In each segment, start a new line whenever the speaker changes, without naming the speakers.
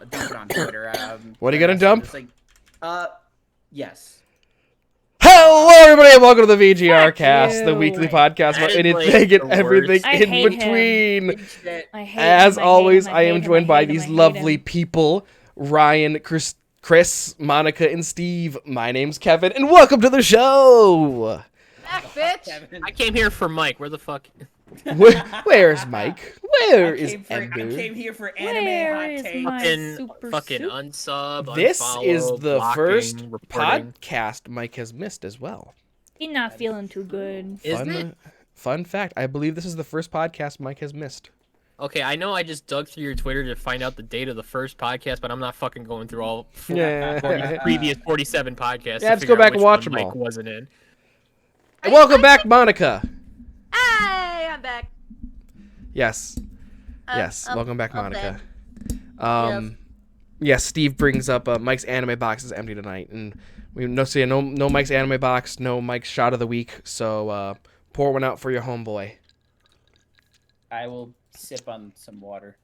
dump it on Twitter.
What are you gonna dump?
Yes.
Hello, everybody, and welcome to the VGRCast, the weekly podcast about anything and everything in between. As always, I am joined by these lovely people, Ryan, Chris, Monica, and Steve. My name's Kevin, and welcome to the show.
Back, bitch.
I came here for Mike. Where the fuck?
Where's Mike? Where is Ember?
I came here for anime hot takes.
Fucking unsub.
This
unfollow,
is the
blocking,
first
reporting.
podcast Mike has missed as well.
He's not feeling too good.
Isn't it?
Fun fact, I believe this is the first podcast Mike has missed.
Okay, I know I just dug through your Twitter to find out the date of the first podcast, but I'm not fucking going through all previous 47 podcasts.
Yeah, let's go back and watch them all.
Mike wasn't in.
And welcome back, Monica.
Hey, I'm back.
Yes. Welcome back, Monica.
Yes.
Yes, Steve brings up Mike's anime box is empty tonight, and we no Mike's anime box, no Mike's shot of the week. So pour one out for your homeboy.
I will sip on some water.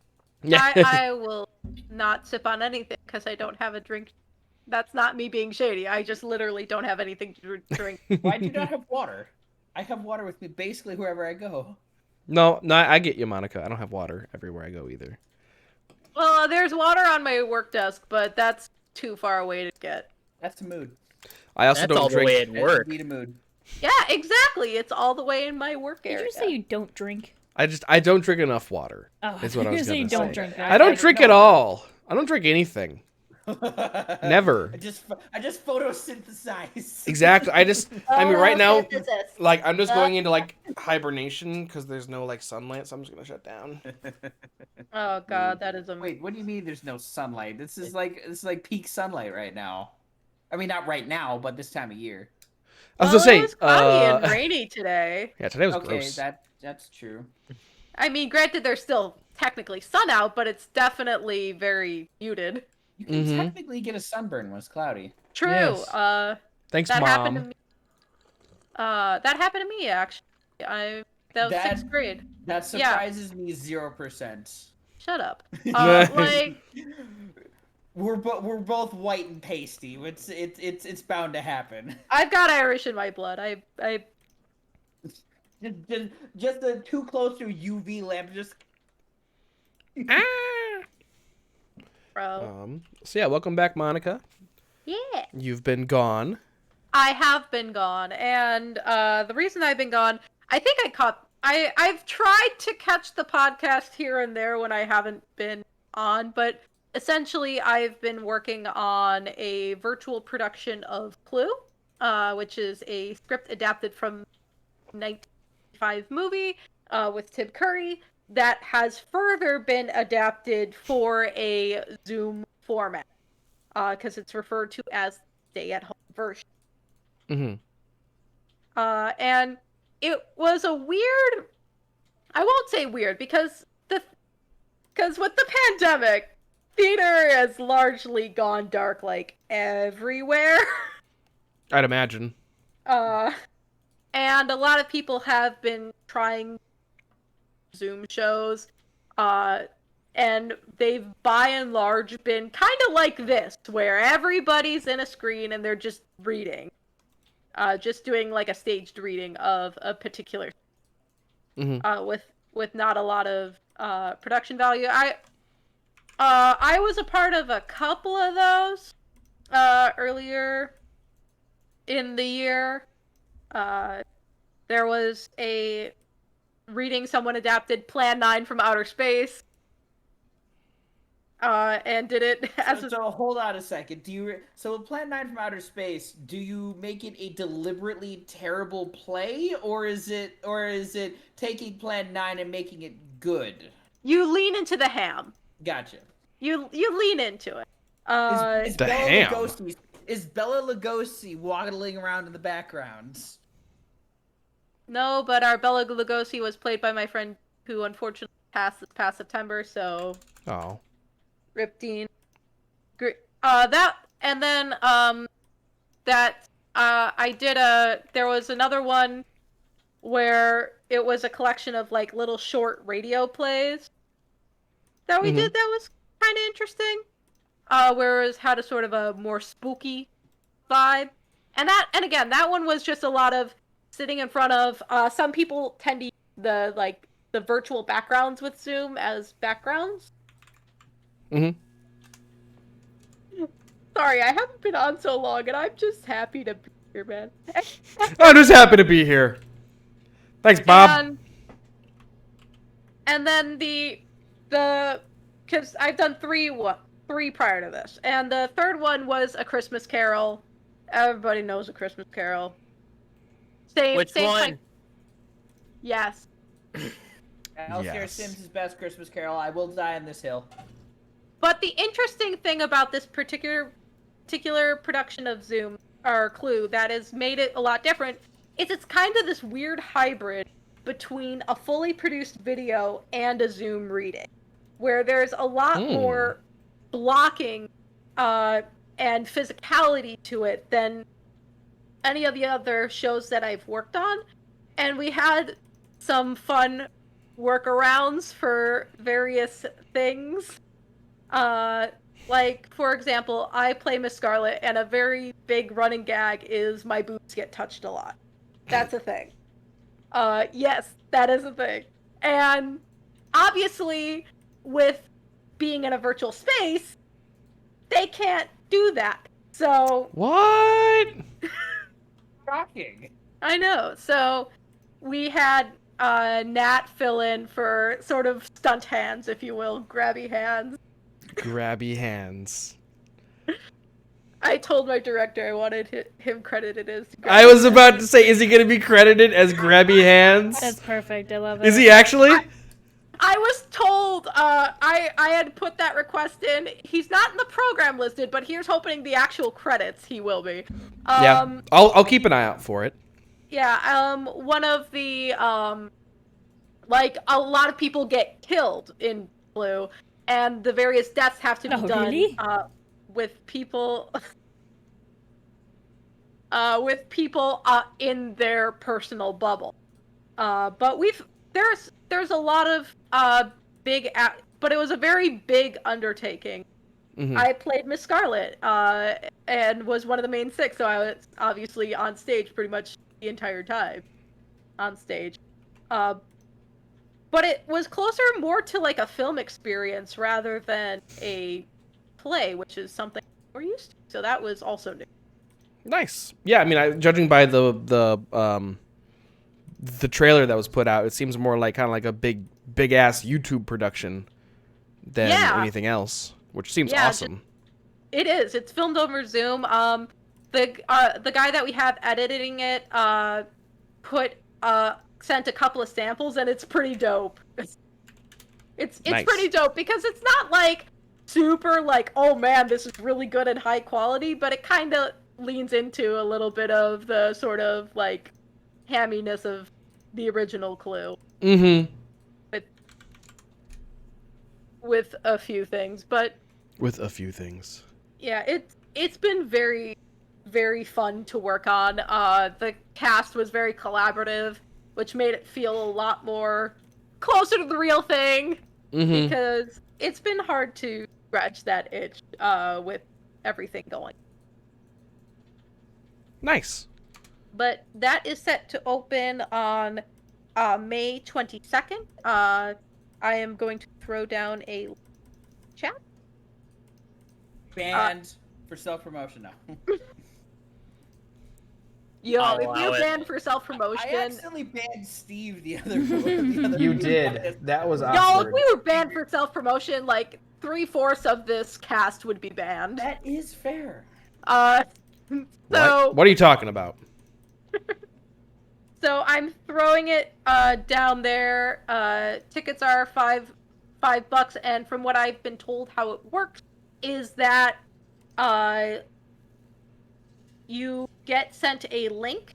Yeah.
I will not sip on anything because I don't have a drink. That's not me being shady. I just literally don't have anything to drink.
Why do you not have water? I have water with me basically wherever I go.
No, I get you, Monica. I don't have water everywhere I go either.
Well, there's water on my work desk, but that's too far away to get.
That's a mood.
I also
That's
don't
all
drink.
the way at work.
Need a mood.
Yeah, exactly. It's all the way in my work area.
Did you say you don't drink?
I don't drink enough water.
Oh,
is what I was
say you
gonna
don't
say.
drink.
I don't drink at all. I don't drink anything. Never.
I just photosynthesize.
Exactly. I mean, right now,
Photosynthesis.
like, I'm just going into, like, hibernation because there's no, like, sunlight, so I'm just going to shut down.
Oh god, that is amazing.
Wait, what do you mean there's no sunlight? This is like peak sunlight right now. I mean, not right now, but this time of year.
I was going to say,
it was cloudy and rainy today.
yeah, today was
Okay,
gross.
that's true.
I mean, granted, there's still technically sun out, but it's definitely very muted.
You can technically get a sunburn when it's cloudy.
True.
Yes. Thanks,
that
Mom.
happened to me. That happened to me actually. That was
That-
6th grade.
That surprises me 0%.
Shut up. Like
We're both white and pasty. It's bound to happen.
I've got Irish in my blood. I
Just too close to a UV lamp. Just
bro.
So yeah, welcome back, Monica.
Yeah.
You've been gone.
I have been gone, and the reason I've been gone, I think I've tried to catch the podcast here and there when I haven't been on, but essentially I've been working on a virtual production of Clue, which is a script adapted from 1995 movie with Tim Curry that has further been adapted for a Zoom format because it's referred to as stay-at-home version.
Mm-hmm.
And it was a weird. I won't say weird because with the pandemic, theater has largely gone dark like everywhere.
I'd imagine.
And a lot of people have been trying Zoom shows, and they've by and large been kind of like this, where everybody's in a screen and they're just reading. Just doing like a staged reading of a particular with not a lot of production value. I was a part of a couple of those earlier in the year. There was a reading someone adapted Plan 9 from Outer Space. And did it as
so hold on a second. So Plan 9 from Outer Space, do you make it a deliberately terrible play, or is it taking Plan 9 and making it good?
You lean into the ham.
Gotcha.
You lean into it.
Is
The
Bela
ham.
Lugosi, is Bela Lugosi waddling around in the background?
No, but our Bela Lugosi was played by my friend who unfortunately passed this past September, so
Oh.
Rip Dean. That, and then, there was another one where it was a collection of, like, little short radio plays that we did that was kind of interesting. whereas had a sort of a more spooky vibe. And again, that one was just a lot of sitting in front of, some people tend to use the virtual backgrounds with Zoom as backgrounds.
Mm-hmm.
Sorry, I haven't been on so long, and I'm just happy to be here, man.
I'm just happy to be here. Thanks, Bob.
And then because I've done three prior to this, and the third one was A Christmas Carol. Everybody knows A Christmas Carol.
Which one?
Yes.
Alistair Sims' best Christmas Carol. I will die on this hill.
But the interesting thing about this particular production of Zoom or Clue that has made it a lot different is it's kind of this weird hybrid between a fully produced video and a Zoom reading, where there's a lot more blocking and physicality to it than any of the other shows that I've worked on. And we had some fun workarounds for various things. Like, for example, I play Miss Scarlet, and a very big running gag is my boobs get touched a lot. That's a thing. Yes, that is a thing. And obviously, with being in a virtual space, they can't do that. So...
What?
Shocking.
I know. So we had Nat fill in for sort of stunt hands, if you will, grabby hands.
Grabby hands.
I told my director I wanted him credited as...
I was about to say, is he going to be credited as grabby hands?
That's perfect. I love it.
Is he actually?
I was told I had put that request in. He's not in the program listed, but here's hoping the actual credits he will be.
Yeah, I'll keep an eye out for it.
Yeah, one of the like a lot of people get killed in Blue, and the various deaths have to be done
really?
With people in their personal bubble. But there's a lot of but it was a very big undertaking. Mm-hmm. I played Miss Scarlet and was one of the main six, so I was obviously on stage pretty much the entire time on stage. But it was closer more to like a film experience rather than a play, which is something we're used to. So that was also new.
Nice. Yeah, I mean, judging by the trailer that was put out, it seems more like kind of like a big ass YouTube production than anything else, which seems awesome.
It is. It's filmed over Zoom. The guy that we have editing it sent a couple of samples, and it's pretty dope. It's nice. Pretty dope because it's not like super like, oh man, this is really good and high quality, but it kind of leans into a little bit of the sort of like hamminess of the original Clue.
Mm-hmm.
With a few things, but yeah, it's been very, very fun to work on. The cast was very collaborative, which made it feel a lot more closer to the real thing, because it's been hard to scratch that itch with everything going.
Nice.
But that is set to open on May 22nd. I am going to throw down a chat.
Banned for self-promotion now.
Yo, if you're banned for self-promotion...
I accidentally banned Steve the other
You did. That was awkward.
Yo, if we were banned for self-promotion, like, 3/4 of this cast would be banned.
That is fair.
So...
What are you talking about?
So I'm throwing it down there. Tickets are $5, and from what I've been told how it works is that you get sent a link,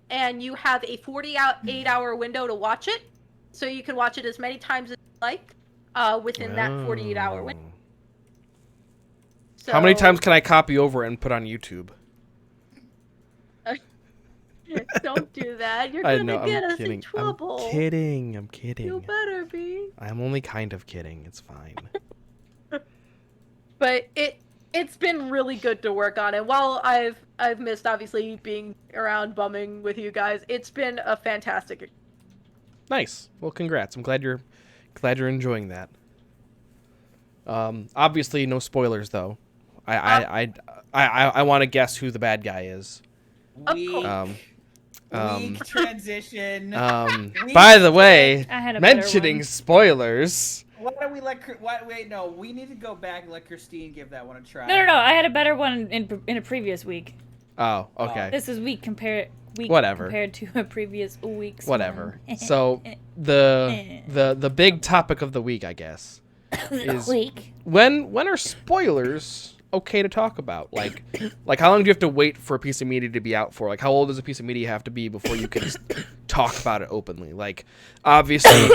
and you have a 48-hour window to watch it, so you can watch it as many times as you like within that 48-hour window. So,
how many times can I copy over and put on YouTube?
Don't do that. You're gonna get us in trouble.
I'm kidding.
You better be.
I'm only kind of kidding. It's fine.
But it it's been really good to work on. And while I've missed obviously being around bumming with you guys, it's been a fantastic.
Nice. Well, congrats. I'm glad you're enjoying that. Obviously, no spoilers though. I want to guess who the bad guy is.
Weak, weak transition.
By the way, mentioning spoilers.
Why don't we wait, no, we need to go back and let Christine give that one a try.
No. I had a better one in a previous week.
Oh, okay.
This is weak compared to a previous week's
Whatever.
one.
So the big topic of the week, I guess, is when are spoilers okay to talk about? Like how long do you have to wait for a piece of media to be out for? Like how old does a piece of media have to be before you can just talk about it openly? Like obviously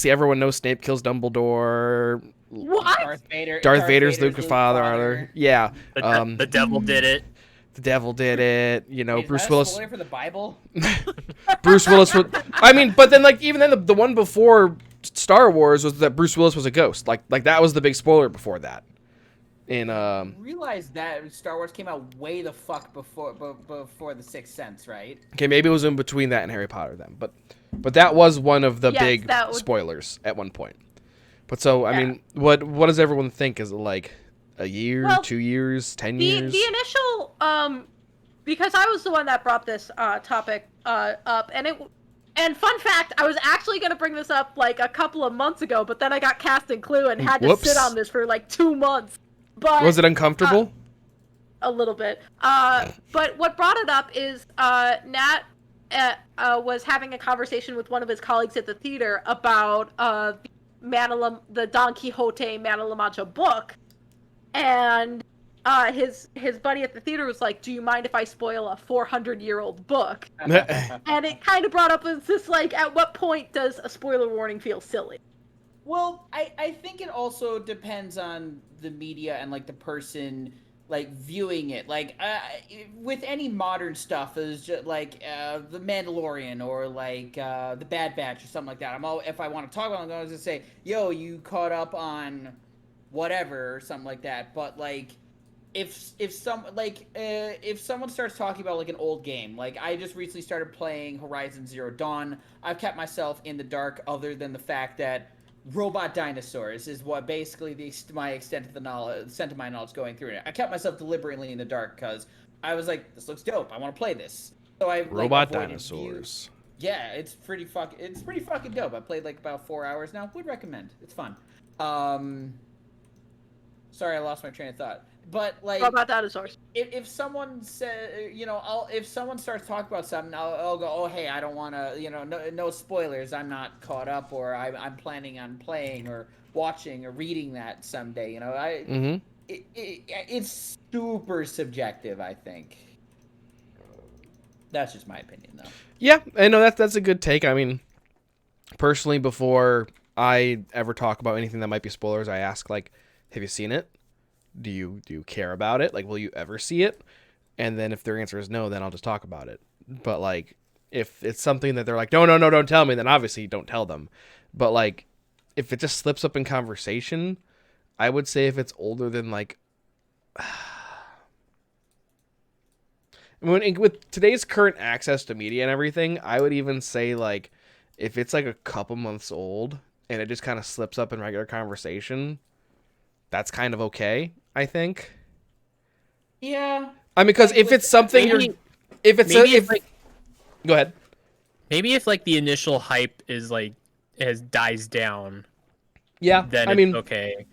everyone knows Snape kills Dumbledore.
What?
Darth
Vader's Luke's father. Yeah.
The devil did it.
The devil did it. You know,
Wait,
Bruce
is that a
Willis.
spoiler for the Bible?
Bruce Willis. I mean, but then even then the one before Star Wars was that Bruce Willis was a ghost. Like that was the big spoiler before that. In
Realize that Star Wars came out way the fuck before the Sixth Sense, right?
Okay, maybe it was in between that and Harry Potter then, but that was one of the big
that would...
spoilers at one point. But so I mean, what does everyone think? Is it like a year, 2 years, 10 years?
The initial because I was the one that brought this topic up, and fun fact, I was actually going to bring this up like a couple of months ago, but then I got cast in Clue and had to sit on this for like 2 months. But
was it uncomfortable?
A little bit. But what brought it up is Nat was having a conversation with one of his colleagues at the theater about the Don Quixote Mana La Mancha book, and his buddy at the theater was like, "Do you mind if I spoil a 400-year-old book?" And it kind of brought up this like, at what point does a spoiler warning feel silly?
Well, I think it also depends on the media and like the person like viewing it. Like with any modern stuff, is just like the Mandalorian or like the Bad Batch or something like that. If I want to talk about it, I'm going to say, "Yo, you caught up on whatever," or something like that. But like if someone starts talking about like an old game, like I just recently started playing Horizon Zero Dawn. I've kept myself in the dark, other than the fact that robot dinosaurs is what basically my extent of my knowledge going through it. I kept myself deliberately in the dark because I was like, this looks dope, I want to play this. So I
robot dinosaurs
views. Yeah, it's pretty fucking dope. I played like about 4 hours now. Would recommend. It's fun. Sorry, I lost my train of thought. But like,
robot dinosaurs.
If someone said, if someone starts talking about something, I'll go, oh hey, I don't want to, no spoilers. I'm not caught up, or I'm planning on playing or watching or reading that someday. It's super subjective. I think that's just my opinion, though.
Yeah, I know that's a good take. I mean, personally, before I ever talk about anything that might be spoilers, I ask like, have you seen it? Do you care about it? Like, will you ever see it? And then if their answer is no, then I'll just talk about it. But like, if it's something that they're like, no, don't tell me, then obviously don't tell them. But like, if it just slips up in conversation, I would say if it's older than like, with today's current access to media and everything, I would even say like, if it's like a couple months old and it just kind of slips up in regular conversation, that's kind of okay, I think.
Yeah.
I mean, because if it's something go ahead.
Maybe if like the initial hype is like dies down.
Yeah,
then it's okay.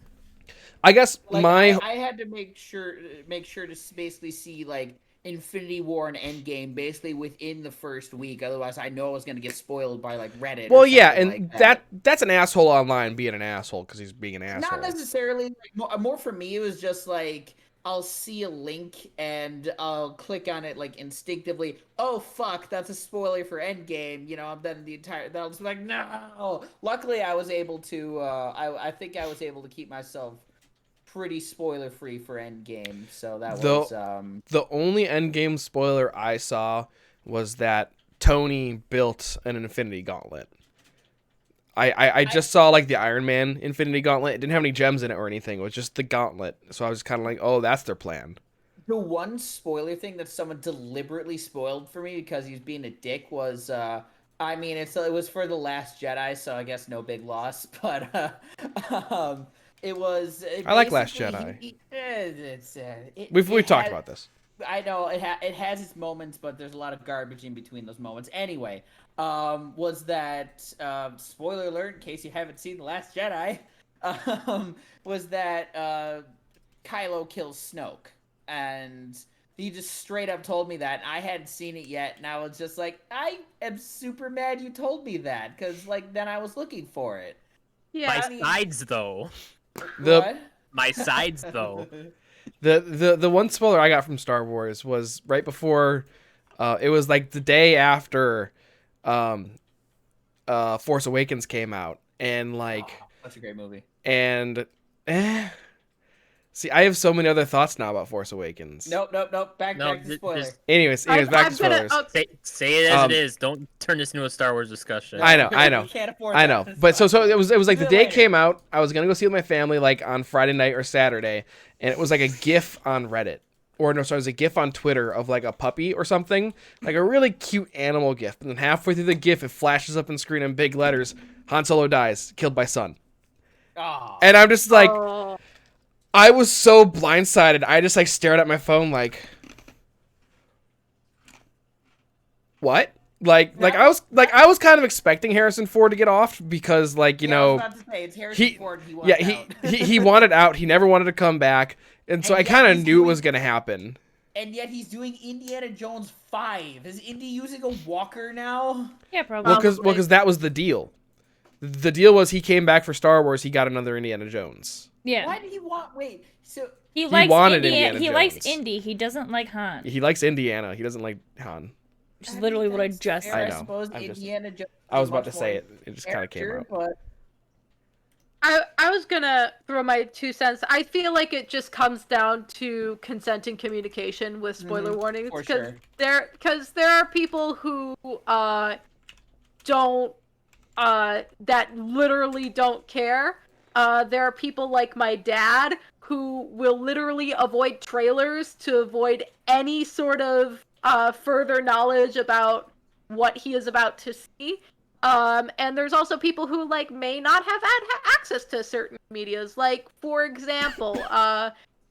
I guess
like, I had to make sure to basically see like Infinity War and Endgame basically within the first week. Otherwise, I know I was going to get spoiled by like Reddit.
Well, yeah, and like that's an asshole online being an asshole because he's being an asshole.
Not necessarily. Like, more for me, it was just like I'll see a link and I'll click on it like instinctively. Oh fuck, that's a spoiler for Endgame. Then I'll just be like, no. Luckily, I was able to. I think I was able to keep myself pretty spoiler free for Endgame, so that was
the only Endgame spoiler I saw was that Tony built an Infinity Gauntlet. I just saw like the Iron Man Infinity Gauntlet. It didn't have any gems in it or anything. It was just the gauntlet. So I was kind of like, oh, that's their plan.
The one spoiler thing that someone deliberately spoiled for me because he was being a dick was, I mean, it was for The Last Jedi, so I guess no big loss, but it was.
I like Last Jedi. We've talked about this.
I know it has its moments, but there's a lot of garbage in between those moments. Anyway, was that spoiler alert in case you haven't seen The Last Jedi? Was that Kylo kills Snoke, and he just straight up told me that. I hadn't seen it yet, and I was just like, I am super mad you told me that, because like then I was looking for it.
Yeah.
Sides though.
My
sides though.
The one spoiler I got from Star Wars was right before, it was like the day after, Force Awakens came out, and like,
that's a great movie.
And, see, I have so many other thoughts now about Force Awakens.
Nope. Back to spoiler.
Anyways, back to spoilers.
Say it as it is. Don't turn this into a Star Wars discussion.
I know.
We can't afford that.
I know. But so it was like the day it came out. I was gonna go see it with my family like on Friday night or Saturday, and it was like a GIF on Reddit. Or no, sorry, it was a GIF on Twitter of like a puppy or something, like a really cute animal GIF. And then halfway through the GIF, it flashes up on screen in big letters: Han Solo dies, killed by son.
Oh.
And I'm just like, I was so blindsided. I just like stared at my phone like, what? I was kind of expecting Harrison Ford to get off because like, you know,
I was about to say, it's Harrison Ford.
He wanted out. He never wanted to come back. And so I kind of knew it was going to happen.
And yet he's doing Indiana Jones 5. Is Indy using a walker now?
Yeah, probably.
Well, because that was the deal. The deal was he came back for Star Wars. He got another Indiana Jones.
Yeah.
Why did he want? Wait. So
he likes
wanted Indiana
He
Jones.
likes Indy. He doesn't like Han.
He likes Indiana. He doesn't like Han.
Which is literally what I just said.
I know.
Suppose Indiana Jones.
I was about to say it. It just kind of came out.
But...
I was gonna throw my 2 cents. I feel like it just comes down to consent and communication with spoiler warnings, because there are people who don't that literally don't care. There are people like my dad who will literally avoid trailers to avoid any sort of further knowledge about what he is about to see. And there's also people who like may not have had access to certain medias. Like, for example,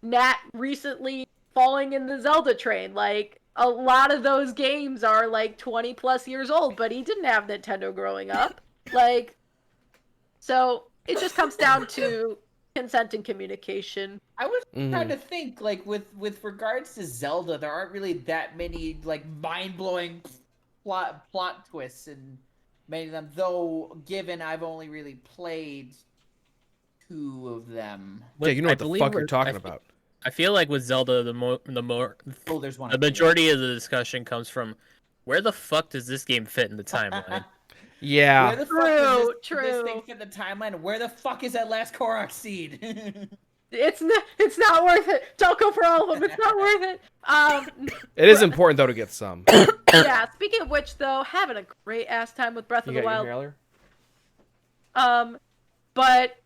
Nat recently falling in the Zelda train. Like, a lot of those games are like 20 plus years old, but he didn't have Nintendo growing up. Like, so it just comes down to consent and communication.
I was trying to think, like, with regards to Zelda, there aren't really that many like mind-blowing plot twists and many of them, though, given I've only really played 2 of them.
Yeah, you know what the fuck you're talking about.
I feel like with Zelda, the majority of the discussion comes from where the fuck does this game fit in the timeline?
Yeah.
Where the fuck does this thing fit in the timeline? Where the fuck is that last Korok seed?
It's not worth it. Don't go for all of them. It's not worth it.
It is important though to get some.
Yeah. Speaking of which, though, having a great ass time with Breath of the Wild. But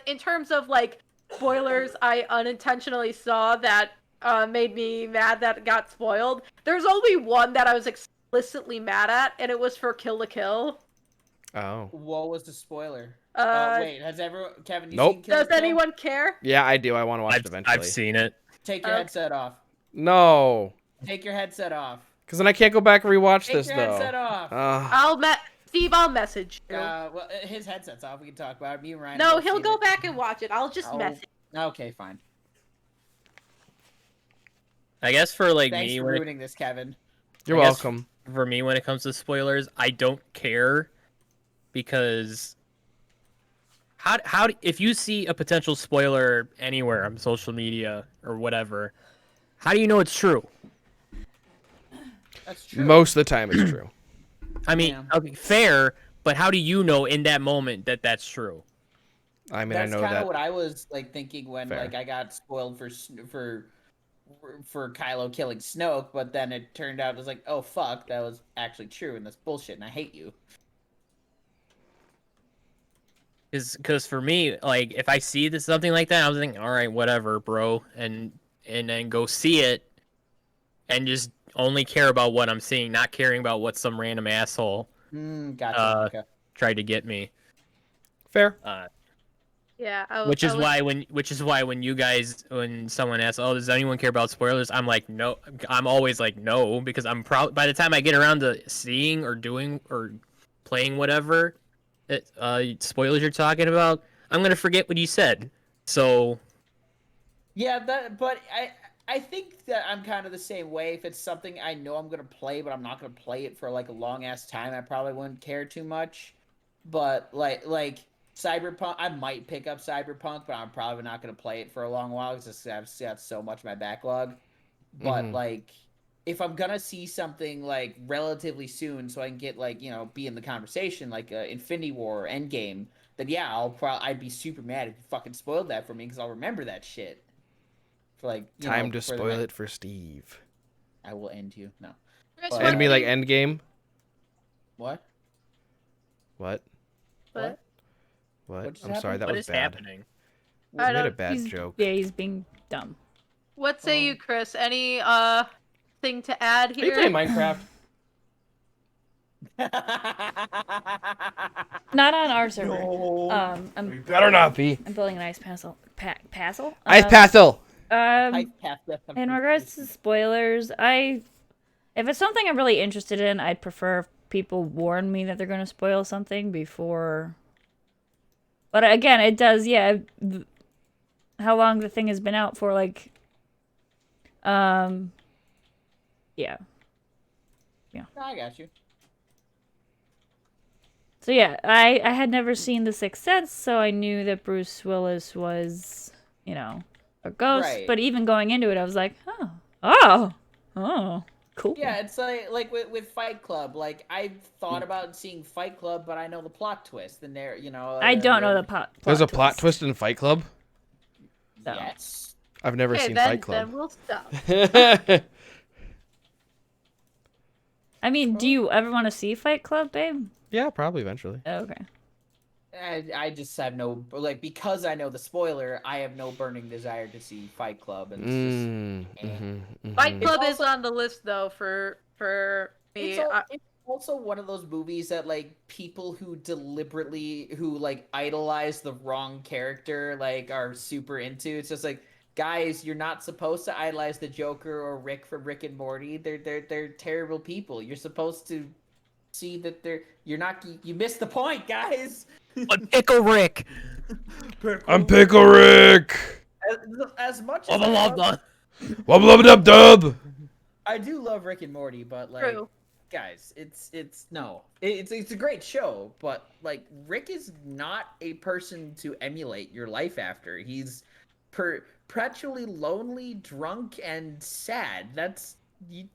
in terms of like spoilers, I unintentionally saw that made me mad that it got spoiled. There's only one that I was explicitly mad at, and it was for Kill la Kill.
Oh.
What was the spoiler? Wait, has Kevin, you
nope.
seen Kill la
Does
Kill?
anyone care?
Yeah, I do. I want to watch it eventually.
I've seen it.
Take your headset off.
No.
Take your headset off.
Because then I can't go back and rewatch this,
Take
though.
your headset off.
I'll message you.
Well, his headset's off. We can talk about it. Me and Ryan.
No, he'll go back and watch it. I'll just message.
Okay, fine.
I guess for like
Thanks
me,
for ruining this, Kevin.
You're welcome.
For me, when it comes to spoilers, I don't care because how if you see a potential spoiler anywhere on social media or whatever, how do you know it's true?
That's true.
Most of the time, it's true.
I mean, okay, fair, but how do you know in that moment that that's true?
I mean,
that's
I know
kind
that.
of what I was like thinking when
Fair.
like I got spoiled for Kylo killing Snoke, but then it turned out it was like, oh fuck, that was actually true, and that's bullshit, and I hate you.
Because for me, like if I see something like that, I was thinking, all right, whatever, bro, and then go see it, and just only care about what I'm seeing, not caring about what some random asshole
Gotcha. Okay.
tried to get me.
Fair.
Yeah,
Which is why when you guys, when someone asks, "Oh, does anyone care about spoilers?" I'm like, no. I'm always like, no, because I'm probably by the time I get around to seeing or doing or playing whatever, spoilers you're talking about, I'm gonna forget what you said. So
Yeah, but I think that I'm kind of the same way. If it's something I know I'm gonna play, but I'm not gonna play it for like a long ass time, I probably wouldn't care too much. But like Cyberpunk, I might pick up Cyberpunk, but I'm probably not gonna play it for a long while because I've got so much in my backlog. But like, if I'm gonna see something like relatively soon, so I can get like be in the conversation, like Infinity War or Endgame, then yeah, I'd be super mad if you fucking spoiled that for me because I'll remember that shit. For like
Time to spoil it for Steve.
I will end you. No.
But,
Enemy like Endgame.
What?
What?
What?
I'm sorry, that
what
was
is
bad.
happening?
We made a bad joke.
Yeah, he's being dumb.
What say you, Chris? Any thing to add here?
Are you playing Minecraft?
Not on our server.
No.
You better not be.
I'm building an ice castle. Castle?
Ice castle.
In regards to spoilers, if it's something I'm really interested in, I'd prefer if people warn me that they're going to spoil something before. But again, it does, yeah. How long the thing has been out for, like, yeah.
No, I got you.
So yeah, I had never seen The Sixth Sense, so I knew that Bruce Willis was, a ghost.
Right.
But even going into it, I was like, oh, cool.
Yeah, it's like with Fight Club. Like I've thought about seeing Fight Club, but I know the plot twist, and there,
I don't know the plot.
There's a plot twist in Fight Club.
No.
Yes.
I've never seen Fight Club.
Then we'll stop.
I mean, do you ever want to see Fight Club, babe?
Yeah, probably eventually.
Oh, okay.
I just have no because I know the spoiler. I have no burning desire to see Fight Club, and it's
Fight Club is on the list though for me.
It's also one of those movies that like people who like idolize the wrong character like are super into. It's just like, guys, you're not supposed to idolize the Joker or Rick from Rick and Morty. They're terrible people. You're supposed to see that you missed the point, guys.
But Pickle Rick.
I'm Pickle Rick.
As much as
Wub dub.
I do love Rick and Morty, but like, guys, it's a great show, but like Rick is not a person to emulate your life after. He's perpetually lonely, drunk, and sad.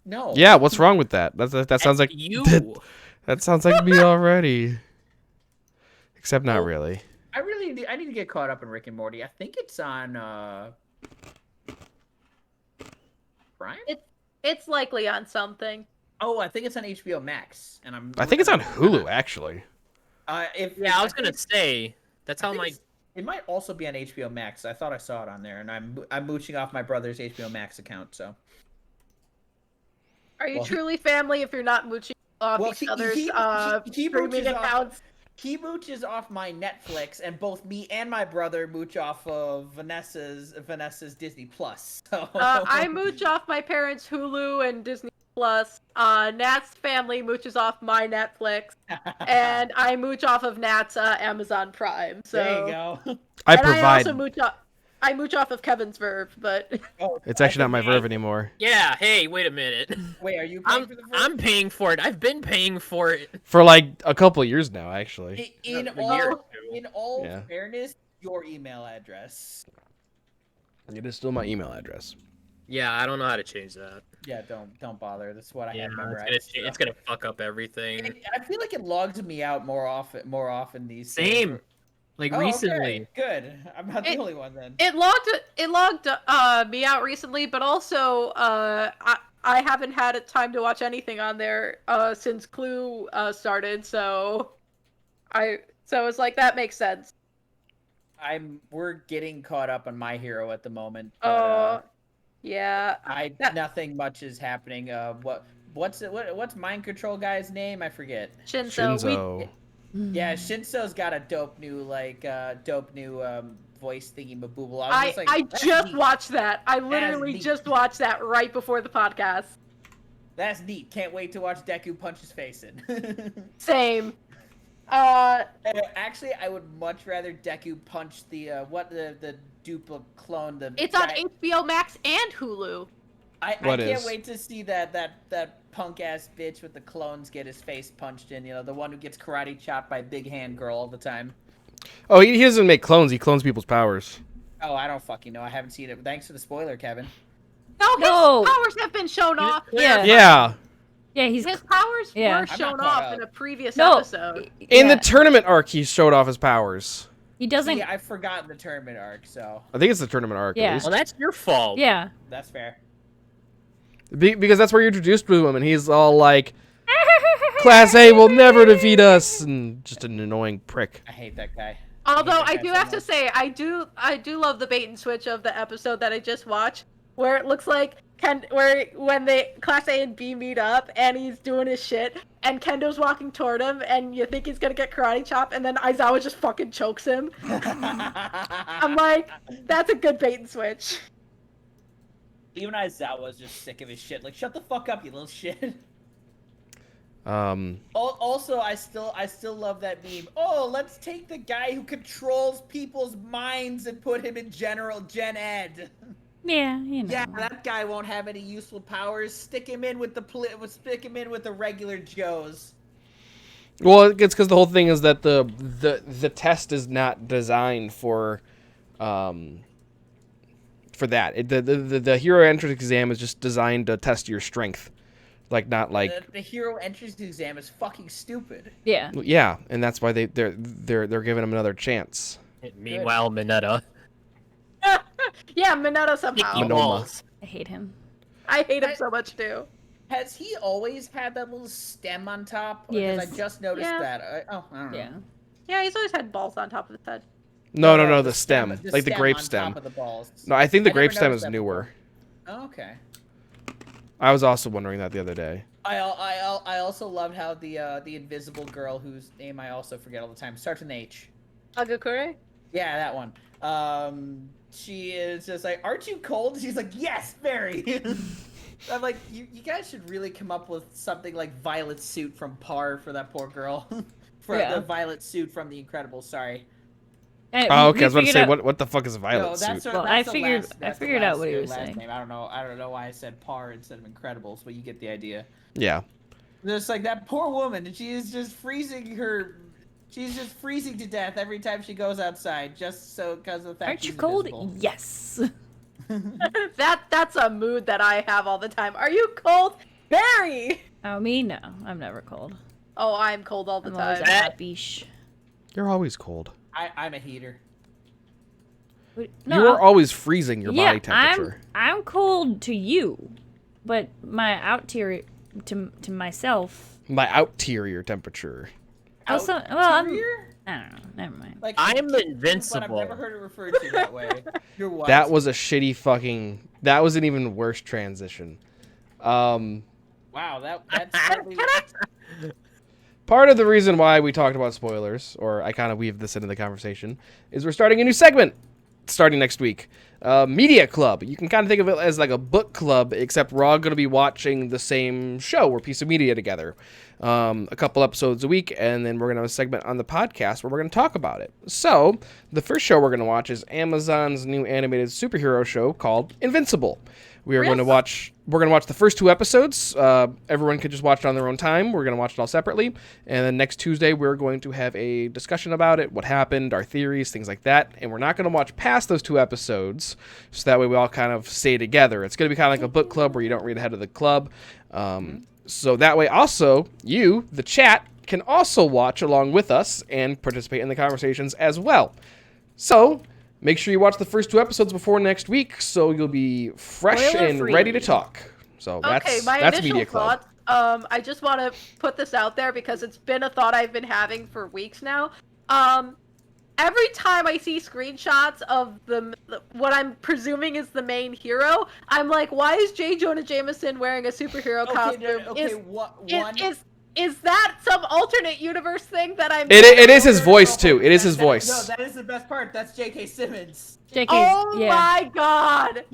No.
Yeah, what's wrong with that? That sounds like
you.
That sounds like me already. Except not really.
I need to get caught up in Rick and Morty. I think it's on Prime?
It's likely on something.
Oh, I think it's on HBO Max, and
I think it's on Hulu actually.
I was gonna say that's how my.
It might also be on HBO Max. I thought I saw it on there, and I'm mooching off my brother's HBO Max account. So,
are you truly family if you're not mooching off each other's streaming accounts?
He mooches off my Netflix, and both me and my brother mooch off of Vanessa's Disney Plus. So.
I mooch off my parents' Hulu and Disney Plus. Nat's family mooches off my Netflix, and I mooch off of Nat's Amazon Prime. So
there you go.
I provide.
I mooch off of Kevin's Verve, but
it's actually not my Verve anymore.
Yeah. Hey, wait a minute.
Wait, are you paying for the Verve?
I'm paying for it. I've been paying for it
for like a couple years now, actually.
In all fairness, your email address.
It is still my email address.
Yeah, I don't know how to change that.
Yeah, don't bother. That's what I had memorized.
It's gonna fuck up everything.
I feel like it logs me out more often these
Same.
days.
Like recently.
Okay. Good. I'm not the only one then.
It logged me out recently, but also I haven't had time to watch anything on there since Clue started, so it's like that makes sense.
we're getting caught up on My Hero at the moment. But,
yeah.
Nothing much is happening. What's Mind Control guy's name? I forget.
Shinzo.
Yeah, Shinso's got a dope new voice thingy mabooble.
I just watched that. I literally just watched that right before the podcast.
That's neat. Can't wait to watch Deku punch his face in.
Same.
Actually, I would much rather Deku punch the dupla clone.
It's on HBO Max and Hulu.
I can't wait to see that punk ass bitch with the clones get his face punched in. You know, the one who gets karate chopped by Big Hand Girl all the time.
Oh, he doesn't make clones. He clones people's powers.
Oh, I don't fucking know. I haven't seen it. Thanks for the spoiler, Kevin.
No, his powers have been shown off.
Yeah.
Yeah,
his powers were shown off in a previous episode.
In the tournament arc, he showed off his powers.
He doesn't.
Yeah, I've forgotten the tournament arc, so.
I think it's the tournament arc.
Yeah.
At least.
Well, that's your fault.
Yeah.
That's fair.
Because that's where you're introduced to him, and he's all like, Class A will never defeat us, and just an annoying prick.
I hate that guy.
Although I do have to say, I do love the bait and switch of the episode that I just watched, where it looks like when the Class A and B meet up, and he's doing his shit, and Kendo's walking toward him, and you think he's gonna get karate chop, and then Aizawa just fucking chokes him. I'm like, that's a good bait and switch.
Even Aizawa's just sick of his shit. Like, shut the fuck up, you little shit. Also, I still love that meme. Oh, let's take the guy who controls people's minds and put him in Gen Ed.
Yeah, you know.
Yeah, that guy won't have any useful powers. Stick him in with the regular Joes.
Well, it's because the whole thing is that the test is not designed for that. The hero entrance exam is just designed to test your strength. Like, not like
the hero entrance exam is fucking stupid.
Yeah.
Yeah, and that's why they're giving him another chance.
Meanwhile, Mineta.
Yeah, Mineta somehow.
Minoma.
I hate him.
I hate him so much too.
Has he always had that little stem on top?
Yes.
Because I just noticed that. I don't know.
Yeah.
Yeah, he's always had balls on top of his head.
No, the stem. Like the grape
on
stem.
Top of the balls.
No, I think the
I
grape
never
stem
noticed
is
that
newer.
before. Oh, okay.
I was also wondering that the other day.
I also loved how the invisible girl, whose name I also forget all the time, starts with an H.
Agakure?
Yeah, that one. She is just like, aren't you cold? She's like, yes, very. I'm like, you guys should really come up with something like Violet Suit from Par for that poor girl. The Violet Suit from The Incredibles, sorry.
Hey,
Oh, okay. I was about to say, what the fuck is a Violet
No,
Suit?
that's
Well, I figured out what he was saying.
Name. I don't know why I said Par instead of Incredibles, but you get the idea.
Yeah.
Just like that poor woman, and she is just freezing she's just freezing to death every time she goes outside, just so because of the fact
Aren't you
she's
cold?
invisible.
Yes.
That's a mood that I have all the time. Are you cold? Very!
Oh, me? No. I'm never cold.
Oh, I'm cold all the
I'm always
time.
a hot beesh.
You're always cold.
I'm a heater.
No,
you are always freezing your body temperature.
I'm cold to you, but my outterior to myself.
My outerior temperature.
Also, well, I don't know. Never mind.
Like,
I'm
but
invincible.
I've never heard it referred to that way. You're what?
That was a shitty fucking. That was an even worse transition.
Wow, that's certainly...
Part of the reason why we talked about spoilers, or I kind of weaved this into the conversation, is we're starting a new segment starting next week. Media Club. You can kind of think of it as like a book club, except we're all going to be watching the same show or piece of media together. A couple episodes a week, and then we're going to have a segment on the podcast where we're going to talk about it. So, the first show we're going to watch is Amazon's new animated superhero show called Invincible. We're going to watch the first 2 episodes. Everyone can just watch it on their own time. We're going to watch it all separately. And then next Tuesday, we're going to have a discussion about it, what happened, our theories, things like that. And we're not going to watch past those 2 episodes, so that way we all kind of stay together. It's going to be kind of like a book club where you don't read ahead of the club. So that way also, you, the chat, can also watch along with us and participate in the conversations as well. So... make sure you watch the first 2 episodes before next week, so you'll be fresh and ready to talk. So that's
initial
Media Club.
Thoughts, I just want to put this out there because it's been a thought I've been having for weeks now. every time I see screenshots of what I'm presuming is the main hero, I'm like, why is J. Jonah Jameson wearing a superhero costume? Is that some alternate universe thing that I'm?
It is his voice too. It is his voice.
No, that is the best part. That's J.K. Simmons.
Oh my god!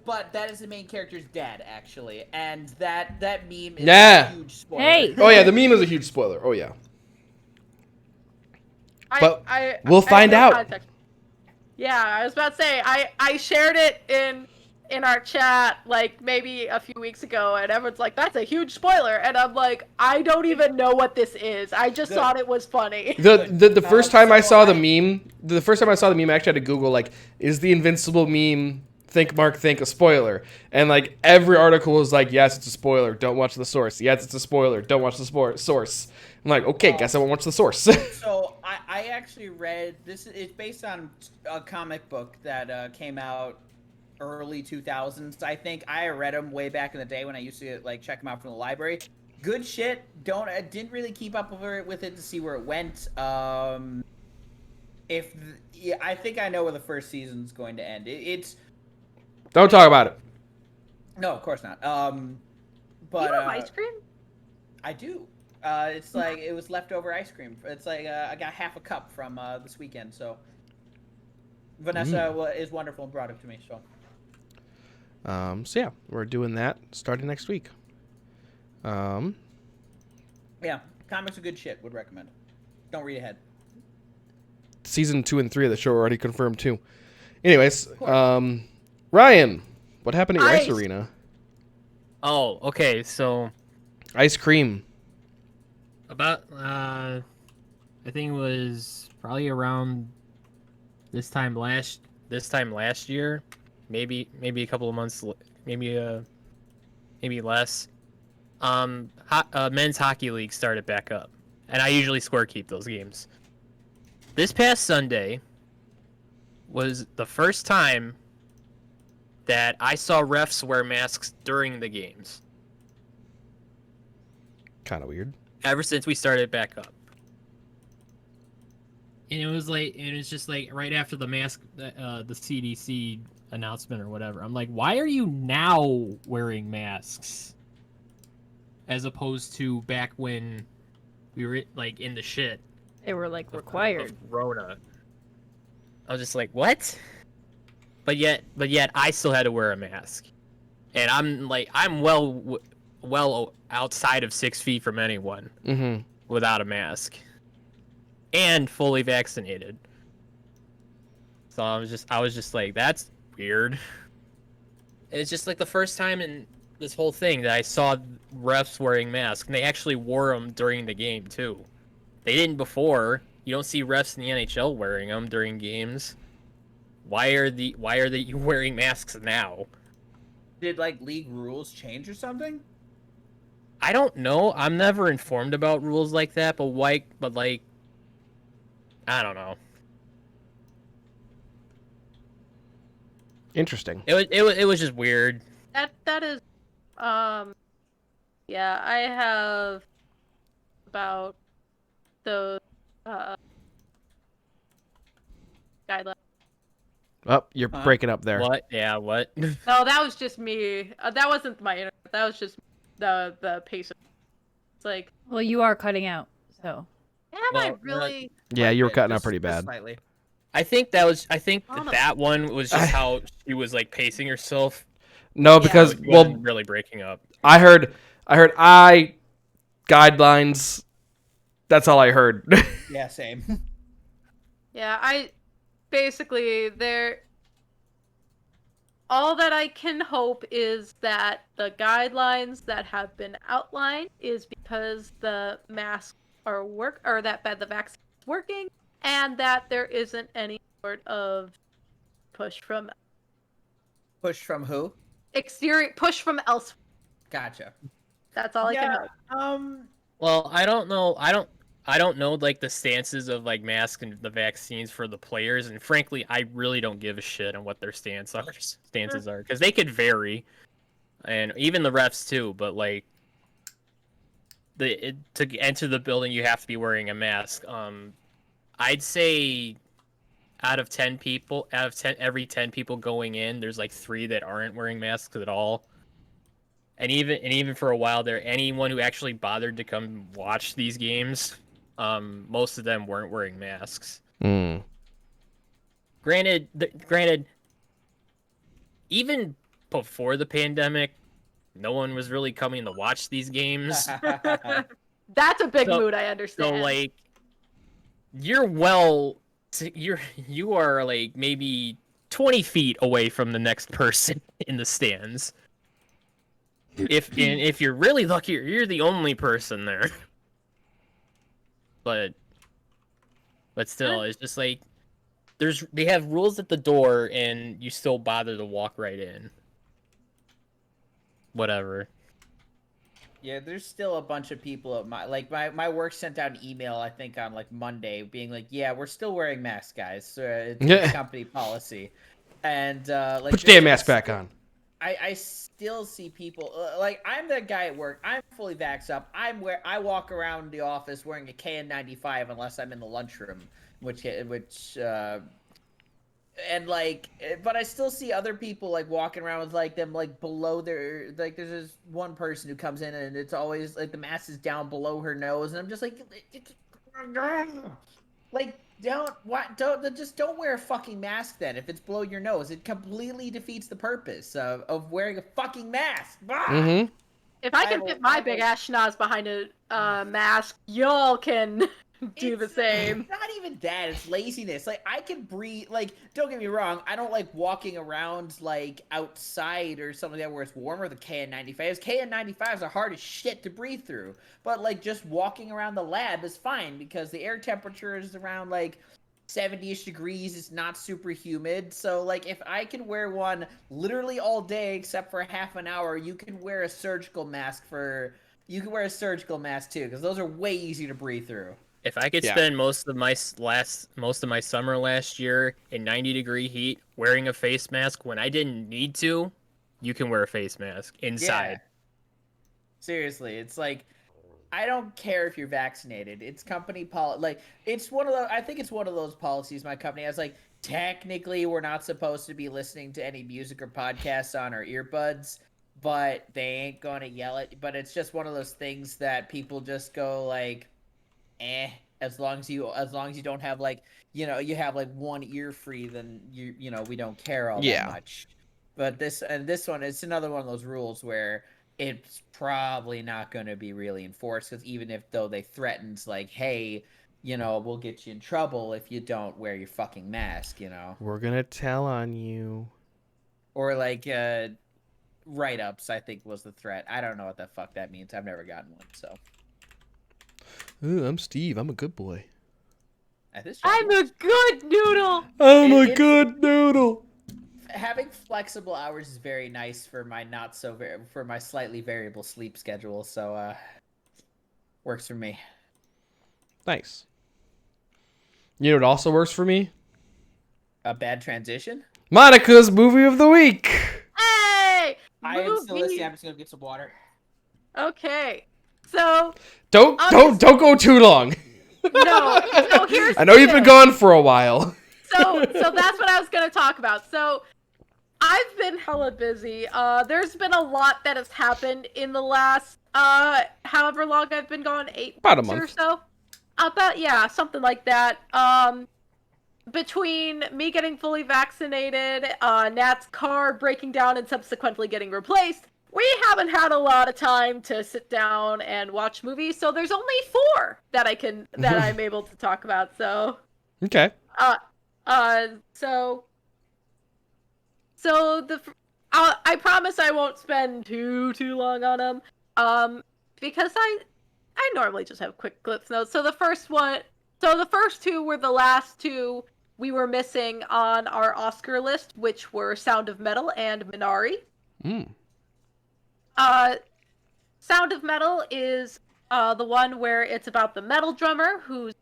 But that is the main character's dad, actually, and that meme is
a
huge spoiler.
Hey.
Oh yeah, the meme is a huge spoiler. Oh yeah. But we'll find out.
Context. Yeah, I was about to say I shared it in our chat like maybe a few weeks ago, and everyone's like, "That's a huge spoiler," and I'm like, I don't even know what this is. I just thought it was funny.
The first time I saw the meme, I actually had to Google like, is the Invincible meme think a spoiler? And like every article was like, yes, it's a spoiler. Don't watch the source. Yes, it's a spoiler. Don't watch the source. I'm like, okay, guess I won't watch the source.
So I actually read this. It's based on a comic book that came out early 2000s. I think I read them way back in the day when I used to like check them out from the library. Good shit. Didn't really keep up with it to see where it went. I think I know where the first season's going to end. It's.
Don't talk about it.
No, of course not. But
you have ice cream?
I do. It's like it was leftover ice cream. It's like I got half a cup from this weekend. So Vanessa is wonderful and brought it to me. So
yeah, we're doing that starting next week.
Yeah, comics are good shit. Would recommend. Don't read ahead.
Season 2 and 3 of the show are already confirmed too. Anyways, Ryan, what happened at your ice arena?
Oh, okay. So
ice cream.
About I think it was probably around this time last year, maybe a couple of months, maybe less. Men's hockey league started back up, and I usually score keep those games. This past Sunday was the first time that I saw refs wear masks during the games.
Kind of weird.
Ever since we started back up. And it was just like right after the mask, the CDC announcement or whatever. I'm like, why are you now wearing masks? As opposed to back when we were like in the shit.
They were like required.
Of Corona. I was just like, what? But yet I still had to wear a mask. And I'm well outside of 6 feet from anyone without a mask and fully vaccinated. So I was just like, that's weird. And it's just like the first time in this whole thing that I saw refs wearing masks, and they actually wore them during the game too. They didn't before. You don't see refs in the NHL wearing them during games. Why are they wearing masks now?
Did like league rules change or something?
I don't know. I'm never informed about rules like that, but I don't know.
Interesting.
It was just weird.
That is, yeah, I have about those guidelines.
Oh, you're breaking up there.
What? Yeah, what?
No, that was just me. That wasn't my internet. That was just the pace. It's like,
well, you are cutting out, so.
I really?
Yeah, you were cutting out pretty bad.
Slightly.
I think that one was just how she was like pacing herself.
No, because
really breaking up.
I heard guidelines. That's all I heard.
Yeah, same.
Yeah, basically all that I can hope is that the guidelines that have been outlined is because the masks are the vaccine is working, and that there isn't any sort of push from
who?
Exterior push from elsewhere.
Gotcha.
That's all I can hope.
Well, I don't know. I don't know like the stances of like masks and the vaccines for the players, and frankly, I really don't give a shit on what their stances are because they could vary, and even the refs too. But like, to enter the building, you have to be wearing a mask. I'd say out of 10 people, every 10 people going in, there's like 3 that aren't wearing masks at all. And even for a while there, anyone who actually bothered to come watch these games, most of them weren't wearing masks.
Mm.
Granted, even before the pandemic, no one was really coming to watch these games.
That's a big mood, I understand.
So like, you are like maybe 20 feet away from the next person in the stands. If you're really lucky, you're the only person there. But still, it's just like they have rules at the door, and you still bother to walk right in. Whatever.
Yeah, there's still a bunch of people at my work sent out an email, I think on like Monday, being like, yeah, we're still wearing masks, guys. So it's company policy. And like,
put your damn mask back on.
I still see people like, I'm the guy at work. I'm fully vaxxed up. I walk around the office wearing a KN95 unless I'm in the lunchroom, which and like, but I still see other people like walking around with like them like below their, like there's this one person who comes in and it's always like the mask is down below her nose, and I'm just like don't wear a fucking mask then if it's below your nose. It completely defeats the purpose of wearing a fucking mask.
Mm-hmm.
If I can fit my big ass schnoz behind a mask, y'all can do the same.
It's not even that, it's laziness. Like, I can breathe, like, don't get me wrong, I don't like walking around like outside or something like that where it's warmer than KN95s. KN95s are hard as shit to breathe through, but like just walking around the lab is fine because the air temperature is around like 70-ish degrees. It's not super humid. So like, if I can wear one literally all day except for half an hour, you can wear a surgical mask too, because those are way easier to breathe through.
If I could spend most of my summer last year in 90-degree heat wearing a face mask when I didn't need to, you can wear a face mask inside.
Yeah. Seriously, it's like, I don't care if you're vaccinated. It's company like, it's one of the, I think it's one of those policies my company has. Like, technically we're not supposed to be listening to any music or podcasts on our earbuds, but they ain't gonna yell it. But it's just one of those things that people just go like, as long as you don't have like, you have like one ear free, then we don't care all that much. But this one, it's another one of those rules where it's probably not going to be really enforced, because even though they threatened like, hey, we'll get you in trouble if you don't wear your fucking mask,
we're gonna tell on you,
or like write-ups, I think was the threat. I don't know what the fuck that means. I've never gotten one. So
ooh, I'm Steve. I'm a good boy.
I'm a good noodle.
I'm a good noodle.
Having flexible hours is very nice for my for my slightly variable sleep schedule. So works for me.
Nice. You know what also works for me?
A bad transition?
Monica's movie of the week.
Hey!
I am still listening. I'm just gonna get some water.
Okay. So
don't go too long.
No, here's
I know you've been gone for a while.
So that's what I was gonna talk about. So I've been hella busy. There's been a lot that has happened in the last however long I've been gone, 8
about
weeks
a month
or so. Something like that. Between me getting fully vaccinated, Nat's car breaking down and subsequently getting replaced, we haven't had a lot of time to sit down and watch movies, so there's only 4 that I'm able to talk about. So
okay.
I promise I won't spend too long on them. Because I normally just have quick clips notes. So the first 2 were the last 2 we were missing on our Oscar list, which were Sound of Metal and Minari. Sound of Metal is the one where it's about the metal drummer who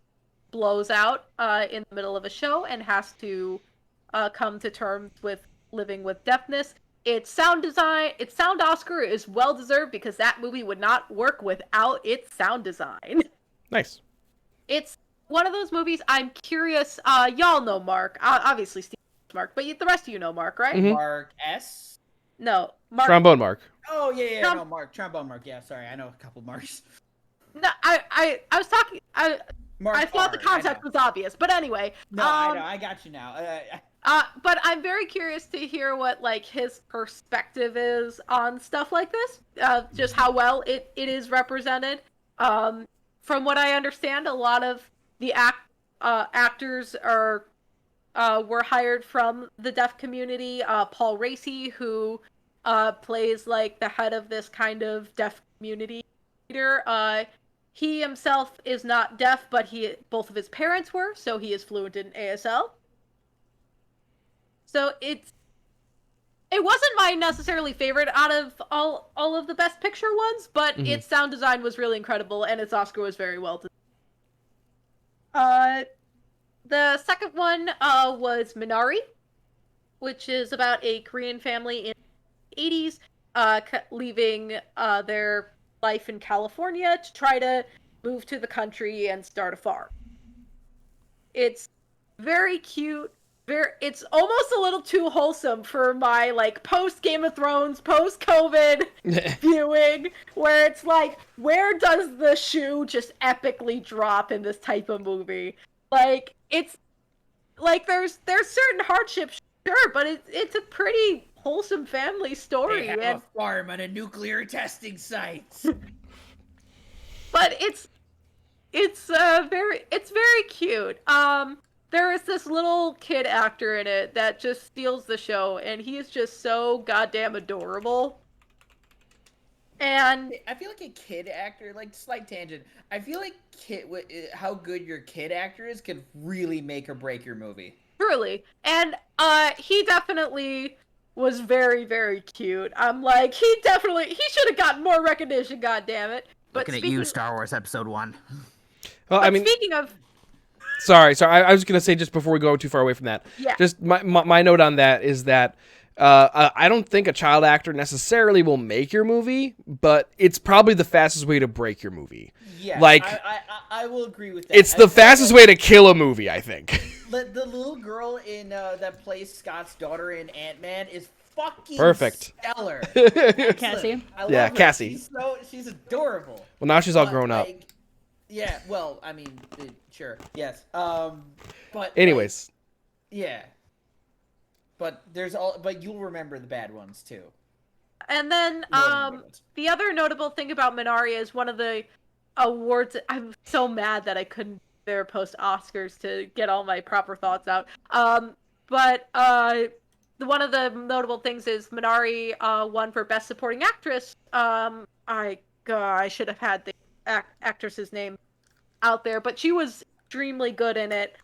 blows out in the middle of a show and has to come to terms with living with deafness. Its sound Oscar is well deserved because that movie would not work without its sound design.
Nice.
It's one of those movies. I'm curious. Y'all know Mark, obviously Steve Mark, but the rest of you know Mark, right?
Mhm.
Mark S.
No, Mark.
Trombone Mark.
Oh yeah, no, Mark. Trombone Mark. Yeah, sorry, I know a couple Marks.
No, I was talking.
Mark
I thought
R,
the concept was obvious, but anyway.
No, I know. I got you now.
But I'm very curious to hear what like his perspective is on stuff like this. Just how well it is represented. From what I understand, a lot of the actors are were hired from the deaf community. Paul Racy, who plays like the head of this kind of deaf community leader. He himself is not deaf, but both of his parents were, so he is fluent in ASL. So it wasn't my necessarily favorite out of all of the Best Picture ones, but its sound design was really incredible, and its Oscar was very well designed. The second one was Minari, which is about a Korean family in the 80s leaving their life in California to try to move to the country and start a farm. It's very cute. It's almost a little too wholesome for my like post Game of Thrones, post COVID viewing, where it's like, where does the shoe just epically drop in this type of movie? Like, it's like there's certain hardships, sure, but it's a pretty wholesome family story.
They have a farm on a nuclear testing site.
But it's very cute. There is this little kid actor in it that just steals the show, and he's just so goddamn adorable. And
I feel like a kid actor, like slight tangent. I feel like how good your kid actor is can really make or break your movie.
Truly, and he definitely was very, very cute. I'm like, he should have gotten more recognition. God damn it! But
looking at you, Star Wars Episode 1.
Well, I mean,
speaking of.
Sorry. I was gonna say, just before we go too far away from that, just my note on that is that I don't think a child actor necessarily will make your movie, but it's probably the fastest way to break your movie.
Yeah,
like
I will agree with that.
It's the fastest way to kill a movie, I think.
The little girl in that plays Scott's daughter in Ant-Man is fucking
perfect.
Stellar.
Cassie.
I love
yeah,
her.
Cassie.
She's adorable.
Well, now she's all grown up.
Yeah, well, I mean, sure, yes. But
anyways,
yeah. But but you'll remember the bad ones too.
And then the other notable thing about Minari is one of the awards. I'm so mad that I couldn't there post Oscars to get all my proper thoughts out. But one of the notable things is Minari won for Best Supporting Actress. I should have had the actress's name out there, but she was extremely good in it.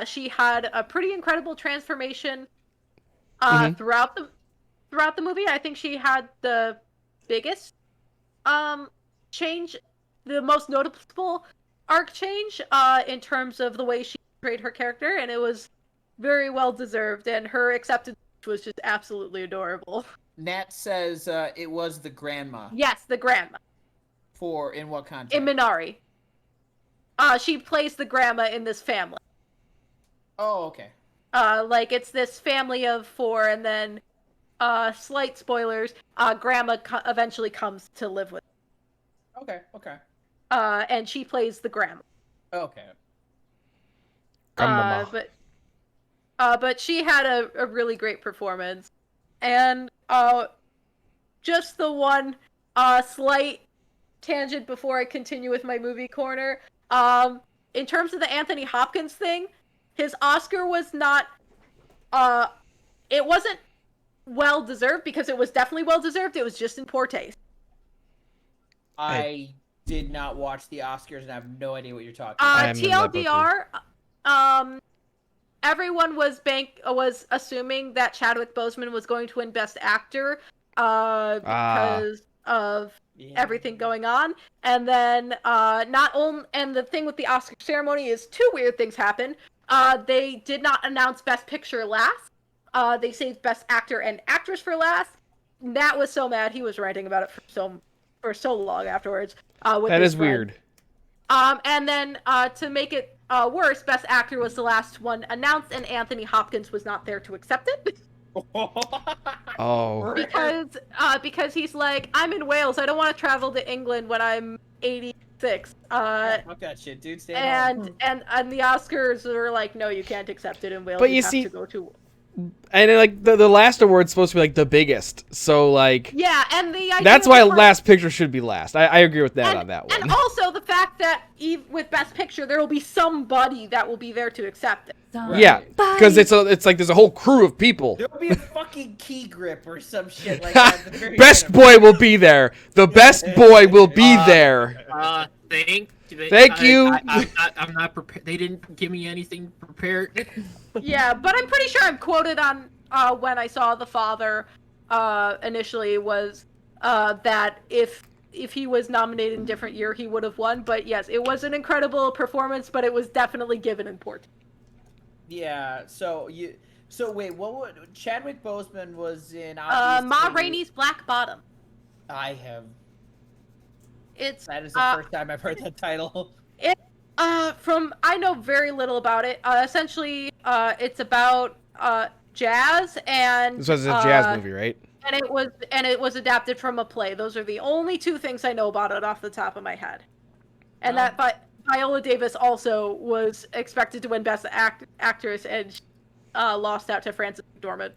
She had a pretty incredible transformation throughout the movie. I think she had the biggest change, the most noticeable arc change in terms of the way she portrayed her character, and it was very well deserved, and her acceptance was just absolutely adorable.
Nat says it was the grandma.
Yes, the grandma.
In what context?
In Minari. She plays the grandma in this family.
Oh, okay.
Like, it's this family of 4, and then, slight spoilers, grandma eventually comes to live with
them. Okay.
And she plays the grandma.
Okay.
But she had a really great performance. And, just the one, slight tangent before I continue with my movie corner, in terms of the Anthony Hopkins thing, his Oscar was not, it wasn't well deserved, because it was definitely well deserved. It was just in poor taste.
I did not watch the Oscars, and I have no idea what you're talking about.
TLDR, everyone was assuming that Chadwick Boseman was going to win Best Actor, because of everything going on. And then, and the thing with the Oscar ceremony is 2 weird things happened. They did not announce Best Picture last. They saved Best Actor and Actress for last. Nat was so mad. He was ranting about it for so long afterwards.
That is weird.
And then, to make it worse, Best Actor was the last one announced, and Anthony Hopkins was not there to accept it.
Oh.
Because he's like, I'm in Wales. I don't want to travel to England when I'm 86.
Fuck that shit, dude. Stay home.
And the Oscars are like, no, you can't accept it in Wales.
But
you
you
have
see,
to go to.
And like the last award's supposed to be like the biggest, so like
yeah, and
that's why Last Picture should be last. I agree with that on that one.
And also the fact that with Best Picture there will be somebody that will be there to accept it.
Yeah, because it's like there's a whole crew of people.
There'll be a fucking key grip or some shit like that. At the very
Best boy will be there. The best boy will be there. Thank you.
I'm not prepared. They didn't give me anything prepared.
Yeah, but I'm pretty sure I'm quoted on when I saw The Father initially was that if he was nominated in a different year, he would have won. But yes, it was an incredible performance, but it was definitely given importance.
Yeah. So wait, Chadwick Boseman was in?
Ma Rainey's Black Bottom.
I have. That is the first time I've heard that title.
I know very little about it. Essentially, it's about jazz and.
This was a jazz movie, right?
And it was adapted from a play. Those are the only two things I know about it off the top of my head. And that Viola Davis also was expected to win Best Actress and lost out to Frances McDormand.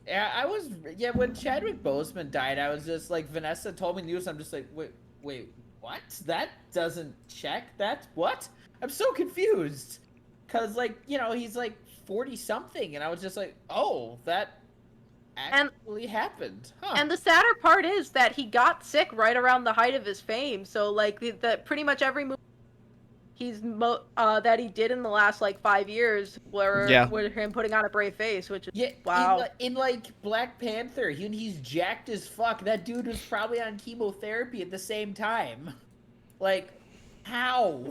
Yeah, when Chadwick Boseman died, I was just like, Vanessa told me news, I'm just like, wait, what? That doesn't check? That's what? I'm so confused. Cause like, he's like 40-something, and I was just like, oh, that actually happened. Huh.
And the sadder part is that he got sick right around the height of his fame, so like the pretty much every movie that he did in the last like 5 years were him putting on a brave face, which is wow.
In like Black Panther, he's jacked as fuck. That dude was probably on chemotherapy at the same time. Like, how?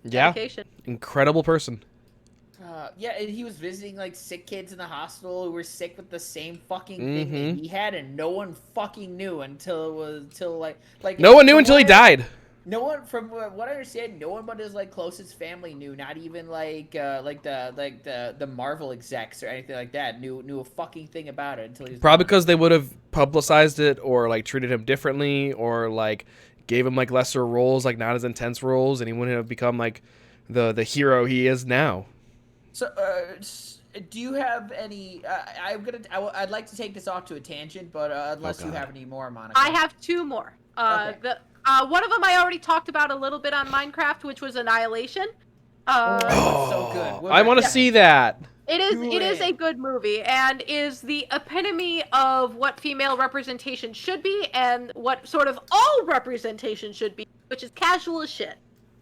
Yeah,
Dedication.
Incredible person.
Yeah, and he was visiting like sick kids in the hospital who were sick with the same fucking thing that he had, and no one fucking knew until
no one knew until he died.
No one, from what I understand, no one but his like closest family knew. Not even the Marvel execs or anything like that knew a fucking thing about it until he was
probably because they would have publicized it or like treated him differently or like gave him like lesser roles, like not as intense roles, and he wouldn't have become like the hero he is now.
So, do you have any? I'd like to take this off to a tangent, but unless you have any more, Monica.
I have two more. Okay. One of them I already talked about a little bit on Minecraft, which was Annihilation.
So good.
I want to see that.
It is a good movie and is the epitome of what female representation should be and what sort of all representation should be, which is casual as shit.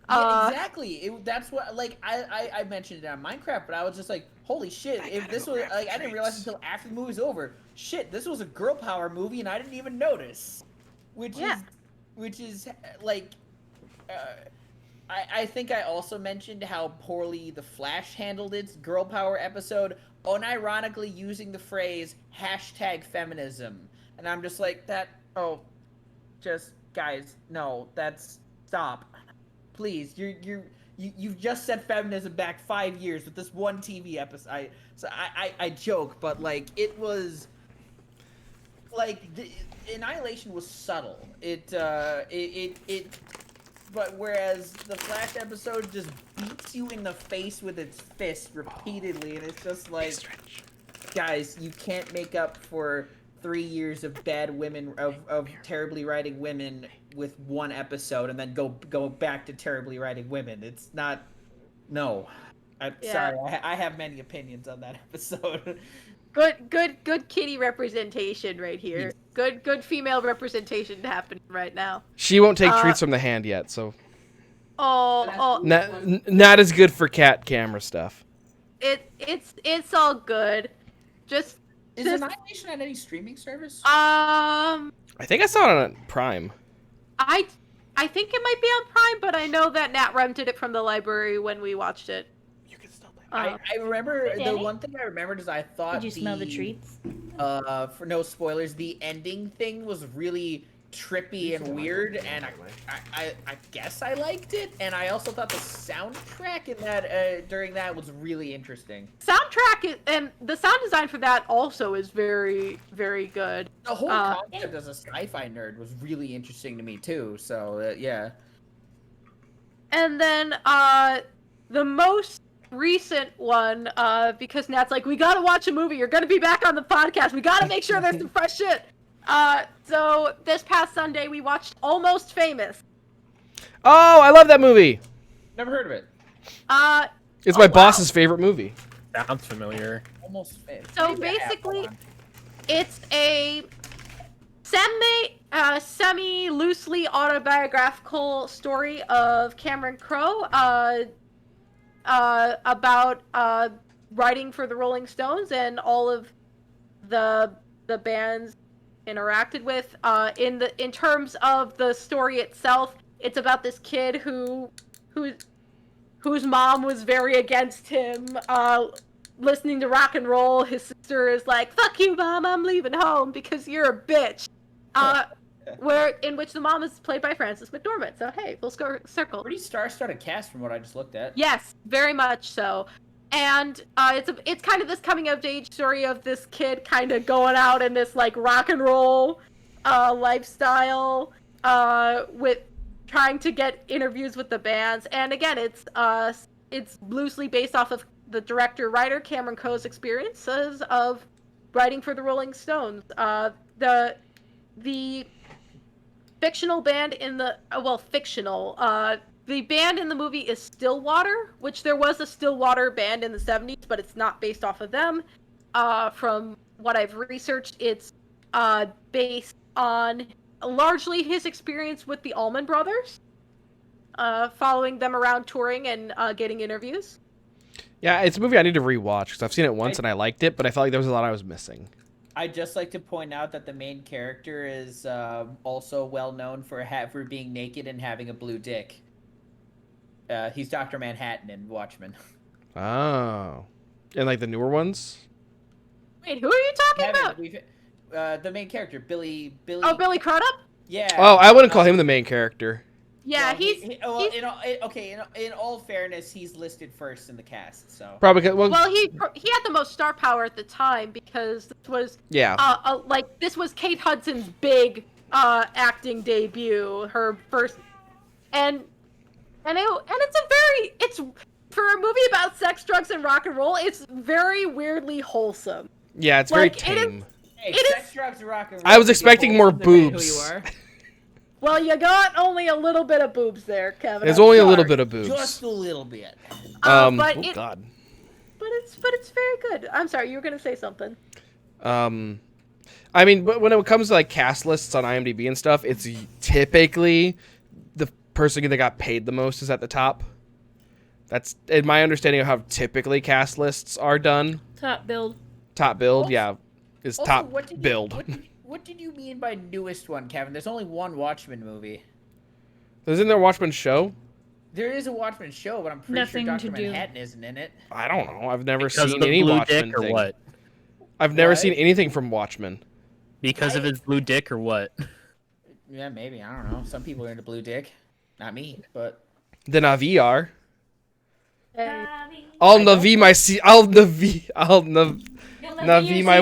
Yeah, exactly. That's what I mentioned it on Minecraft, but I was just like, holy shit! If this was like, I didn't realize until after the movie was over. Shit, this was a girl power movie, and I didn't even notice. Which is like, I think I also mentioned how poorly The Flash handled its girl power episode, unironically using the phrase #feminism, and I'm just like guys, no, stop. Please, you've just set feminism back 5 years with this one TV episode. I joke, but like it was like Annihilation was subtle. But whereas the Flash episode just beats you in the face with its fist repeatedly, and it's just like, guys, you can't make up for 3 years of bad women of terribly writing women with one episode and then go back to terribly writing women. It's not. No, I'm sorry. I have many opinions on that episode.
Good kitty representation right here. Good female representation happening right now.
She won't take treats from the hand yet, so.
Not
as good for cat camera stuff.
It's all good. Is
Annihilation on any streaming service?
I think I saw it on Prime.
I think it might be on Prime, but I know that Nat rented it from the library when we watched it.
You can still play. I remember the one thing I remembered is I thought.
Did you smell the treats?
For no spoilers, the ending thing was really trippy and weird, and I guess I liked it, and I also thought the soundtrack in that during that was really interesting.
And the sound design for that also is very, very good.
The whole concept as a sci-fi nerd was really interesting to me too. So yeah.
And then the most recent one, because Nat's like, we gotta watch a movie. You're gonna be back on the podcast. We gotta make sure there's some fresh shit. So this past Sunday we watched Almost Famous.
Oh, I love that movie.
Never heard of it.
It's my boss's favorite movie.
Sounds familiar.
Almost Famous.
So basically, it's a semi-loosely autobiographical story of Cameron Crowe about writing for the Rolling Stones and all of the bands interacted with. In terms of the story itself, it's about this kid whose mom was very against him listening to rock and roll. His sister is like, "Fuck you, mom! I'm leaving home because you're a bitch." In which the mom is played by Frances McDormand. So hey, full circle.
Pretty star-studded cast from what I just looked at.
Yes, very much so. And it's kind of this coming of age story of this kid kind of going out in this like rock and roll lifestyle with trying to get interviews with the bands. And again, it's loosely based off of the director-writer Cameron Crowe's experiences of writing for the Rolling Stones. The fictional band in the the band in the movie is Stillwater, which there was a Stillwater band in the 70s, but it's not based off of them. From what I've researched, it's based on largely his experience with the Allman Brothers, following them around touring and getting interviews.
Yeah, it's a movie I need to rewatch because I've seen it once and I liked it, but I felt like there was a lot I was missing.
I'd just like to point out that the main character is also well known for being naked and having a blue dick. He's Dr. Manhattan in Watchmen.
Oh. And like the newer ones?
Wait, who are you talking
about? The main character, Billy.
Oh, Billy Crudup?
Yeah.
Oh, I wouldn't call him the main character.
Yeah,
in all fairness, he's listed first in the cast, so.
Probably
he had the most star power at the time because this was this was Kate Hudson's big acting debut, her first, and it's for a movie about sex, drugs, and rock and roll. It's very weirdly wholesome.
Yeah, it's very tame.
Sex, drugs, and rock and roll.
I was expecting more boobs.
Well, you got only a little bit of boobs there, Kevin.
There's only a little bit of boobs.
Just a little bit.
God.
But it's very good. I'm sorry, you were gonna say something.
I mean, but when it comes to like cast lists on IMDb and stuff, it's typically the person that got paid the most is at the top. That's in my understanding of how typically cast lists are done.
Top build.
Top build, yeah, is
also,
top build.
What did you mean by newest one, Kevin? There's only one Watchmen movie.
Isn't there a Watchmen show?
There is a Watchmen show, but I'm pretty sure Dr. Manhattan isn't in it.
I don't know. I've never
because
seen any Watchmen
or
thing.
what?
I've never seen anything from Watchmen.
Because of his blue dick or what?
Yeah, maybe. I don't know. Some people are into blue dick. Not me, but...
The Na'vi are.
I'll
Na'vi my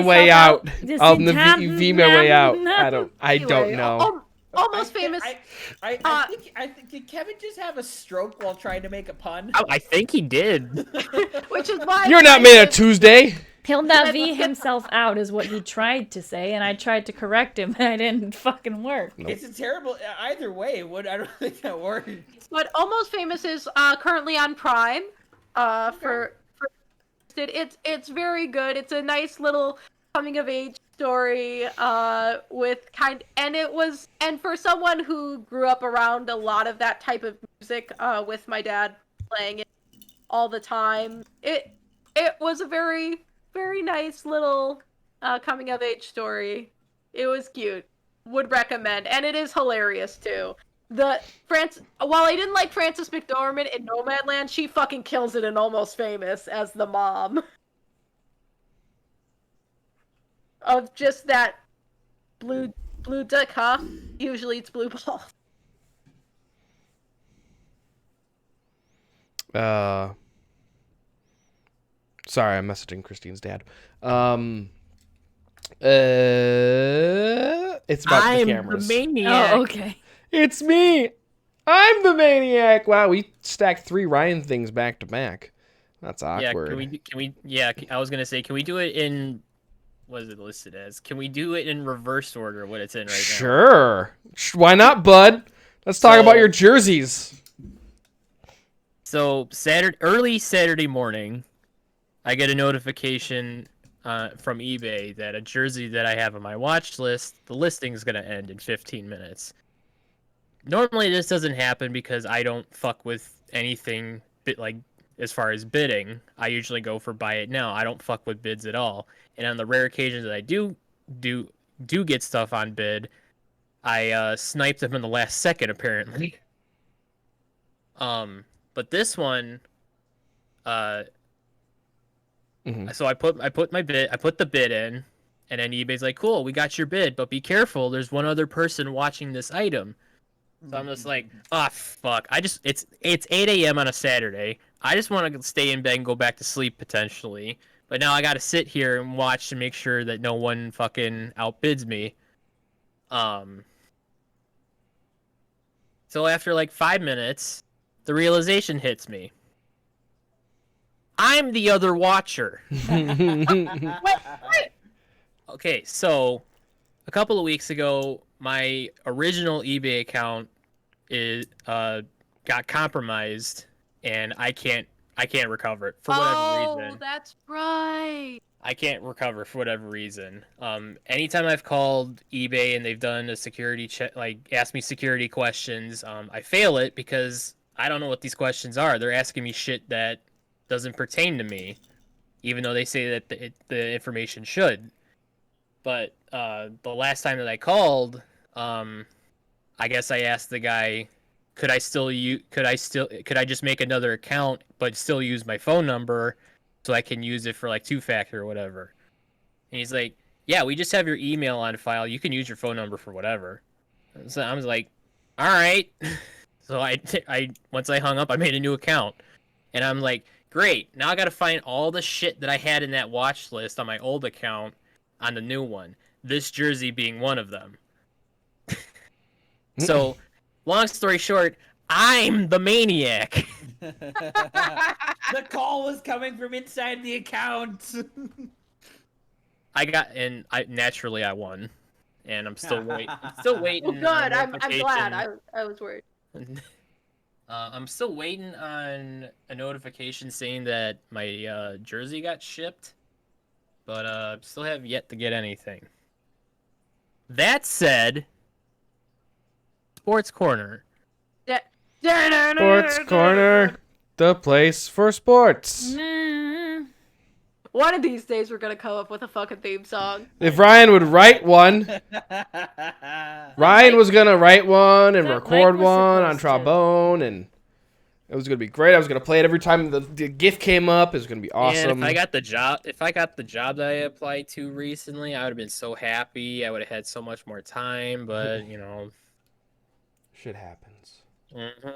way out. I'll Na'vi my way out. I don't know.
Almost Famous.
I think did Kevin just have a stroke while trying to make a pun?
Oh, I think he did.
Which is why
you're not made of Tuesday.
He'll Na'vi himself out is what he tried to say, and I tried to correct him, and it didn't fucking work.
Nope. It's a terrible. Either way, I don't think that worked.
But Almost Famous is currently on Prime. It's very good. It's a nice little coming of age story and for someone who grew up around a lot of that type of music with my dad playing it all the time, it was a very, very nice little coming of age story. It was cute. Would recommend, and it is hilarious too. While I didn't like Frances McDormand in Nomadland, she fucking kills it in Almost Famous as the mom. Of just that blue blue dick, huh? Usually it's blue balls.
Sorry, I'm messaging Christine's dad. It's about the cameras.
I'm the maniac.
Oh, okay.
It's me. I'm the maniac. Wow, we stacked 3 Ryan things back to back. That's awkward.
Yeah, can we? Yeah, I was gonna say, can we do it in? What is it listed as? Can we do it in reverse order? What it's in right now?
Sure. Why not, bud? Let's talk about your jerseys.
So early Saturday morning, I get a notification from eBay that a jersey that I have on my watch list, the listing is gonna end in 15 minutes. Normally, this doesn't happen because I don't fuck with anything like as far as bidding. I usually go for buy it now. I don't fuck with bids at all. And on the rare occasions that I do get stuff on bid, I sniped them in the last second apparently. But this one, so I put the bid in, and then eBay's like, cool, we got your bid, but be careful, there's one other person watching this item. So I'm just like, fuck. It's 8 a.m. on a Saturday. I just want to stay in bed and go back to sleep potentially. But now I got to sit here and watch to make sure that no one fucking outbids me. So after like 5 minutes, the realization hits me. I'm the other watcher. Wait. Okay, so a couple of weeks ago, my original eBay account got compromised, and I can't recover it for whatever reason.
Oh, that's right.
I can't recover for whatever reason. Anytime I've called eBay and they've done a security check, like asked me security questions, I fail it because I don't know what these questions are. They're asking me shit that doesn't pertain to me, even though they say that the information should. But the last time that I called, I guess I asked the guy, could I just make another account but still use my phone number so I can use it for like 2-factor or whatever? And he's like, yeah, we just have your email on file. You can use your phone number for whatever. So I was like, all right. So I once I hung up, I made a new account, and I'm like, great. Now I got to find all the shit that I had in that watch list on my old account on the new one. This jersey being one of them. So, long story short, I'm the maniac.
The call was coming from inside the account.
Naturally I won, and I'm still waiting.
Oh, good. I'm glad. I was worried.
I'm still waiting on a notification saying that my jersey got shipped, but still have yet to get anything. That said, Sports Corner.
Sports Corner, the place for sports.
One of these days we're gonna come up with a fucking theme song.
If Ryan would write one, Ryan was gonna write one and record one on trombone, and it was gonna be great. I was gonna play it every time the GIF came up. It was gonna be awesome.
And if I got the job that I applied to recently, I would have been so happy. I would have had so much more time, but you know,
shit happens.
Mm-hmm.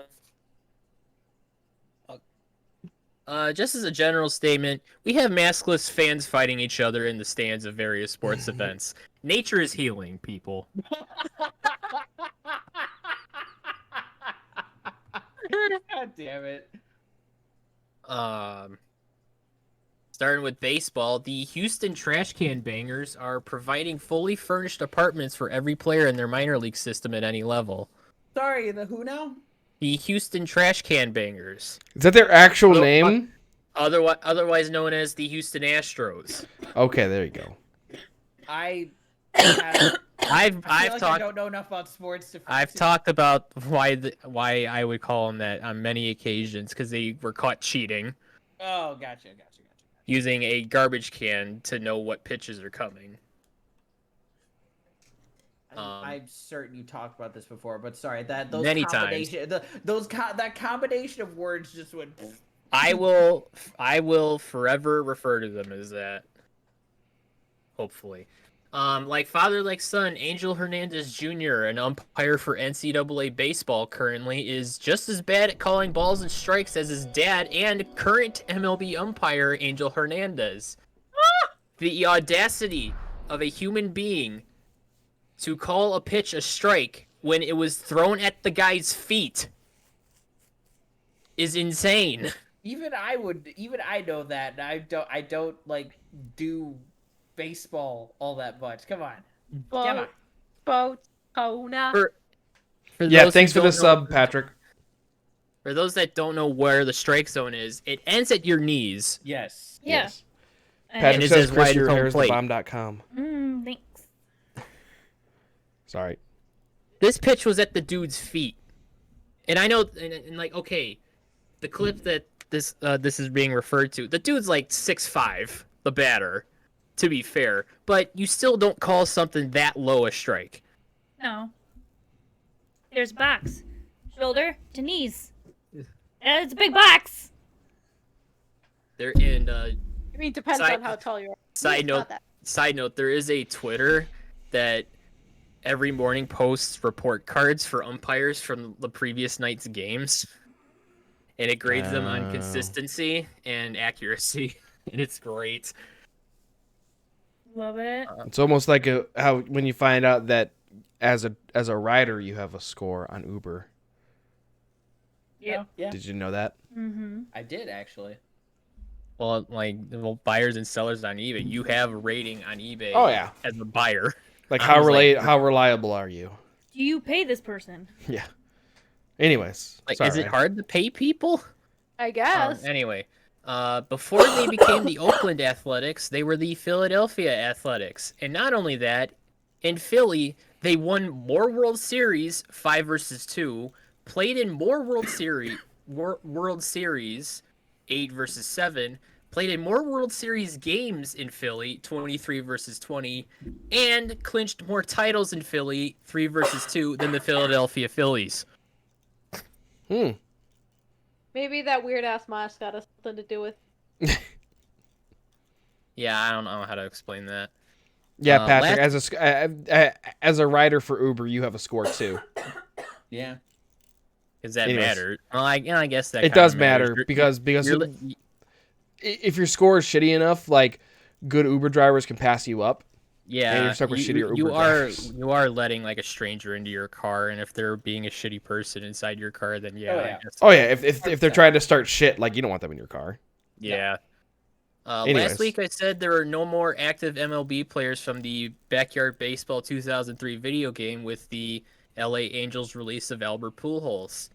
Just as a general statement, we have maskless fans fighting each other in the stands of various sports events. Nature is healing, people.
God damn it.
Starting with baseball, the Houston Trash Can Bangers are providing fully furnished apartments for every player in their minor league system at any level.
Sorry, the who now?
The Houston Trash Can Bangers.
Is that their actual name?
Otherwise known as the Houston Astros.
Okay, there you go.
I don't know enough about sports to.
I've talked about why I would call them that on many occasions because they were caught cheating.
Oh, gotcha.
Using a garbage can to know what pitches are coming.
I'm certain you talked about this before, but sorry that combination of words just went.
I will forever refer to them as that. Hopefully. Like father, like son, Angel Hernandez Jr., an umpire for NCAA baseball currently, is just as bad at calling balls and strikes as his dad and current MLB umpire, Angel Hernandez. The audacity of a human being to call a pitch a strike when it was thrown at the guy's feet is insane.
Even I know that, and I don't like do baseball all that much. Come on. Come on.
Yeah, thanks for the sub, Patrick.
For those that don't know where the strike zone is, it ends at your knees.
Yes.
Yeah.
Yes. Patrick
it
says
says wide
ChrisYourHairIsTheBomb.com.
Thanks.
Sorry.
This pitch was at the dude's feet. And I know, and like, okay, the clip that this is being referred to, the dude's like 6'5", the batter, to be fair. But you still don't call something that low a strike.
No. There's a box. Shoulder to knees. It's a big box.
There and
I mean, depends on how tall you are.
Side note, there is a Twitter that every morning posts report cards for umpires from the previous night's games. And it grades them on consistency and accuracy. And it's great.
Love it.
It's almost like how when you find out that as a rider you have a score on Uber.
Yep.
Yeah.
Did you know that?
Mm-hmm.
I did actually.
Well, like buyers and sellers on eBay, you have a rating on eBay.
Oh yeah.
As a buyer.
Like how reliable are you?
Do you pay this person?
Yeah. Anyways,
like,
sorry.
is it hard to pay people?
I guess.
Anyway, before they became the Oakland Athletics, they were the Philadelphia Athletics, and not only that, in Philly, they won more World Series 5-2, played in more World Series 8-7, played in more World Series games in Philly 23-20, and clinched more titles in Philly 3-2 than the Philadelphia Phillies.
Maybe that weird ass mascot has something to do with.
Yeah, I don't know how to explain that.
Yeah, Patrick, as a rider for Uber, you have a score too.
Yeah.
Does that matter? Well, I guess that
it does matter because if your score is shitty enough, like good Uber drivers can pass you up.
Yeah,
and you're stuck with shittier Uber drivers.
You are letting like a stranger into your car, and if they're being a shitty person inside your car, then yeah.
If they're trying to start shit, like you don't want them in your car.
Yeah. Last week I said there are no more active MLB players from the Backyard Baseball 2003 video game with the LA Angels release of Albert Pujols.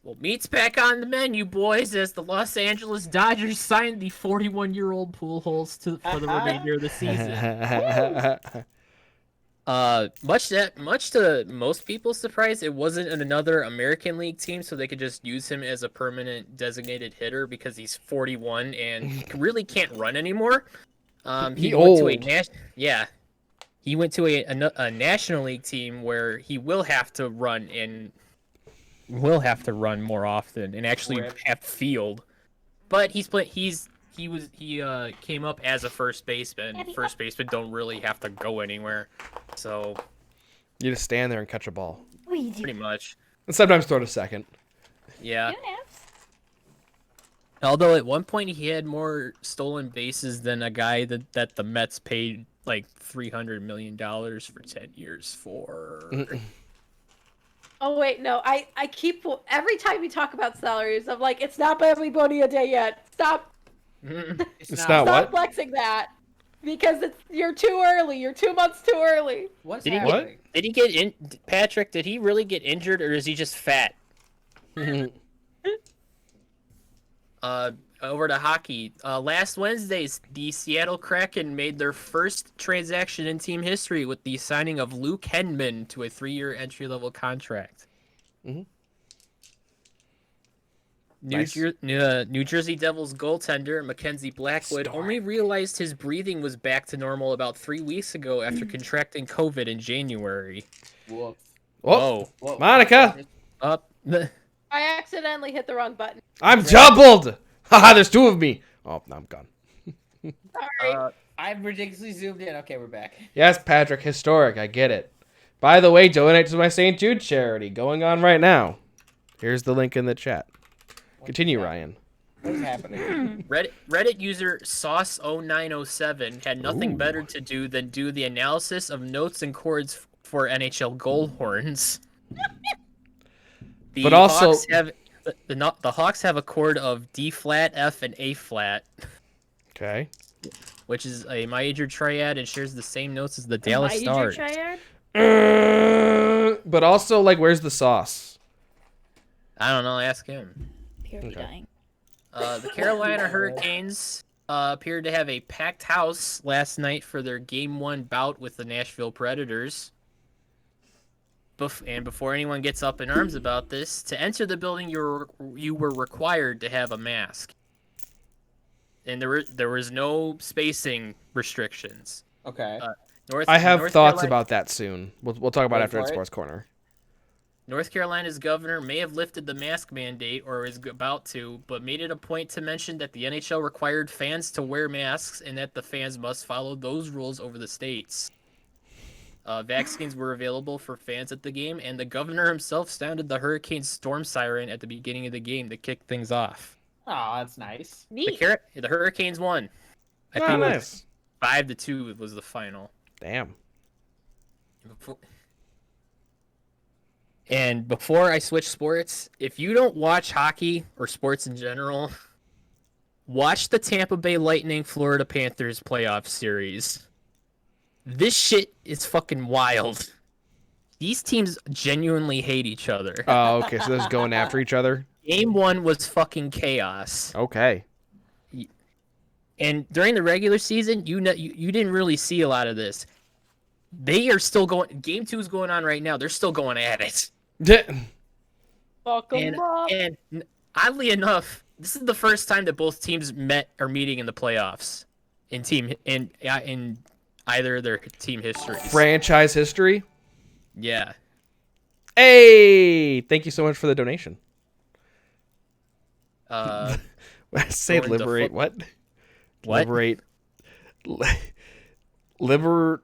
Well, meat's back on the menu, boys, as the Los Angeles Dodgers signed the 41-year-old Pujols for the remainder of the season. Much to most people's surprise, it wasn't another American League team, so they could just use him as a permanent designated hitter because he's 41 and really can't run anymore. He went to a National League team where he will have to run more often and actually have field. But he came up as a first baseman. First basemen don't really have to go anywhere. So
you just stand there and catch a ball.
Pretty much.
And sometimes throw to second.
Yeah. Although at one point he had more stolen bases than a guy that the Mets paid like $300 million for 10 years for.
Oh wait, no. I keep every time you talk about salaries, I'm like, it's not Bradley Bonilla Day yet. Stop.
It's not
Stop
what?
flexing that because you're too early. You're 2 months too early.
Did he get in? Patrick, did he really get injured or is he just fat? Over to hockey. Last Wednesday, the Seattle Kraken made their first transaction in team history with the signing of Luke Henman to a 3-year entry-level contract.
Mm-hmm.
New Jersey Devils goaltender Mackenzie Blackwood only realized his breathing was back to normal about 3 weeks ago after contracting COVID in January.
Whoa. Monica!
I accidentally hit the wrong button.
I'm doubled! Haha, there's 2 of me! Oh, now I'm gone.
Sorry.
I'm ridiculously zoomed in. Okay, we're back.
Yes, Patrick, historic. I get it. By the way, donate to my St. Jude charity going on right now. Here's the link in the chat. Continue, Ryan.
What's happening?
Reddit user Sauce0907 had nothing better to do than do the analysis of notes and chords for NHL goal horns.
But also,
Hawks have the Hawks have a chord of D flat, F, and A flat.
Okay.
Which is a major triad and shares the same notes as the Dallas Stars.
Triad?
But also, like, where's the sauce?
I don't know. Ask him.
Dying.
The Carolina Hurricanes appeared to have a packed house last night for their Game 1 bout with the Nashville Predators. And before anyone gets up in arms about this, to enter the building, you were required to have a mask. And there was no spacing restrictions.
Okay.
I have thoughts about that soon. We'll talk about it after Sports Corner.
North Carolina's governor may have lifted the mask mandate or is about to, but made it a point to mention that the NHL required fans to wear masks and that the fans must follow those rules over the states. Vaccines were available for fans at the game, and the governor himself sounded the Hurricane storm siren at the beginning of the game to kick things off.
Oh, that's nice.
Neat.
The Hurricanes won. I think nice. 5-2 was the final.
Damn.
And before I switch sports, if you don't watch hockey or sports in general, watch the Tampa Bay Lightning Florida Panthers playoff series. This shit is fucking wild. These teams genuinely hate each other.
Oh, okay. So they're just going after each other?
Game 1 was fucking chaos.
Okay.
And during the regular season, you didn't really see a lot of this. They are still going. Game 2 is going on right now. They're still going at it. And oddly enough, this is the first time that both teams are meeting in the playoffs in either of their team histories.
Franchise history?
Yeah.
Hey, thank you so much for the donation. Say liberate what?
What?
Liberate.
Liberty.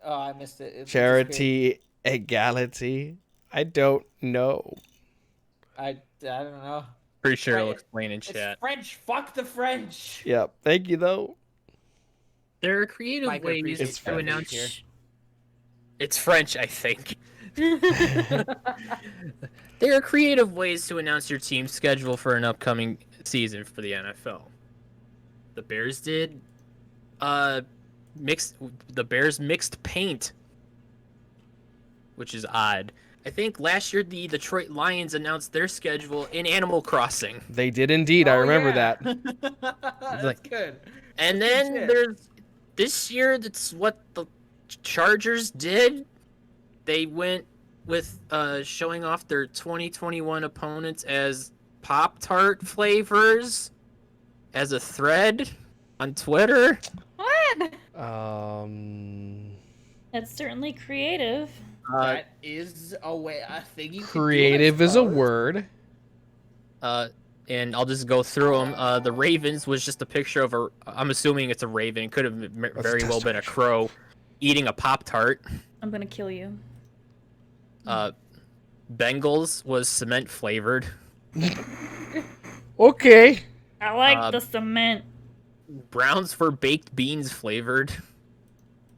Oh, I missed it.
Charity, equality. I don't know.
I don't know.
Pretty sure it'll explain in chat.
It's French. Fuck the French.
Yep. Thank you though.
There are creative ways to announce here. It's French, I think. There are creative ways to announce your team's schedule for an upcoming season for the NFL. The Bears did mixed paint, which is odd. I think last year the Detroit Lions announced their schedule in Animal Crossing.
They did indeed. I remember that.
That's good.
And then there's this year. That's what the Chargers did. They went with showing off their 2021 opponents as Pop-Tart flavors as a thread on Twitter.
What?
That's certainly creative.
That is a thing you
creative
can do,
is a word.
And I'll just go through them. The Ravens was just a picture of I'm assuming it's a raven. Could have very well been a crow eating a Pop-Tart.
I'm gonna kill you.
Bengals was cement flavored.
Okay.
I like the cement.
Browns were baked beans flavored.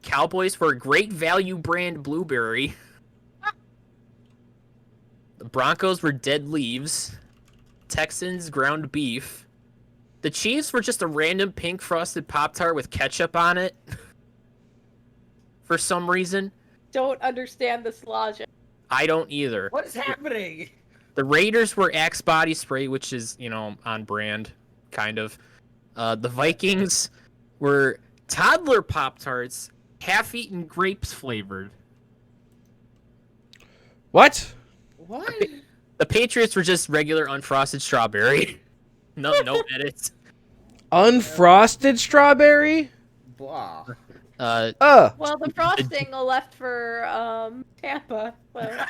Cowboys were Great Value brand blueberry. The Broncos were dead leaves. Texans ground beef. The Chiefs were just a random pink frosted Pop-Tart with ketchup on it. For some reason.
Don't understand this logic.
I don't either.
What is happening?
The Raiders were Axe body spray, which is, on brand, kind of. The Vikings were toddler Pop-Tarts, half-eaten grapes flavored.
What?
What?
The Patriots were just regular unfrosted strawberry. No edits.
Unfrosted strawberry?
Blah.
Well, the frosting left for Tampa. Well,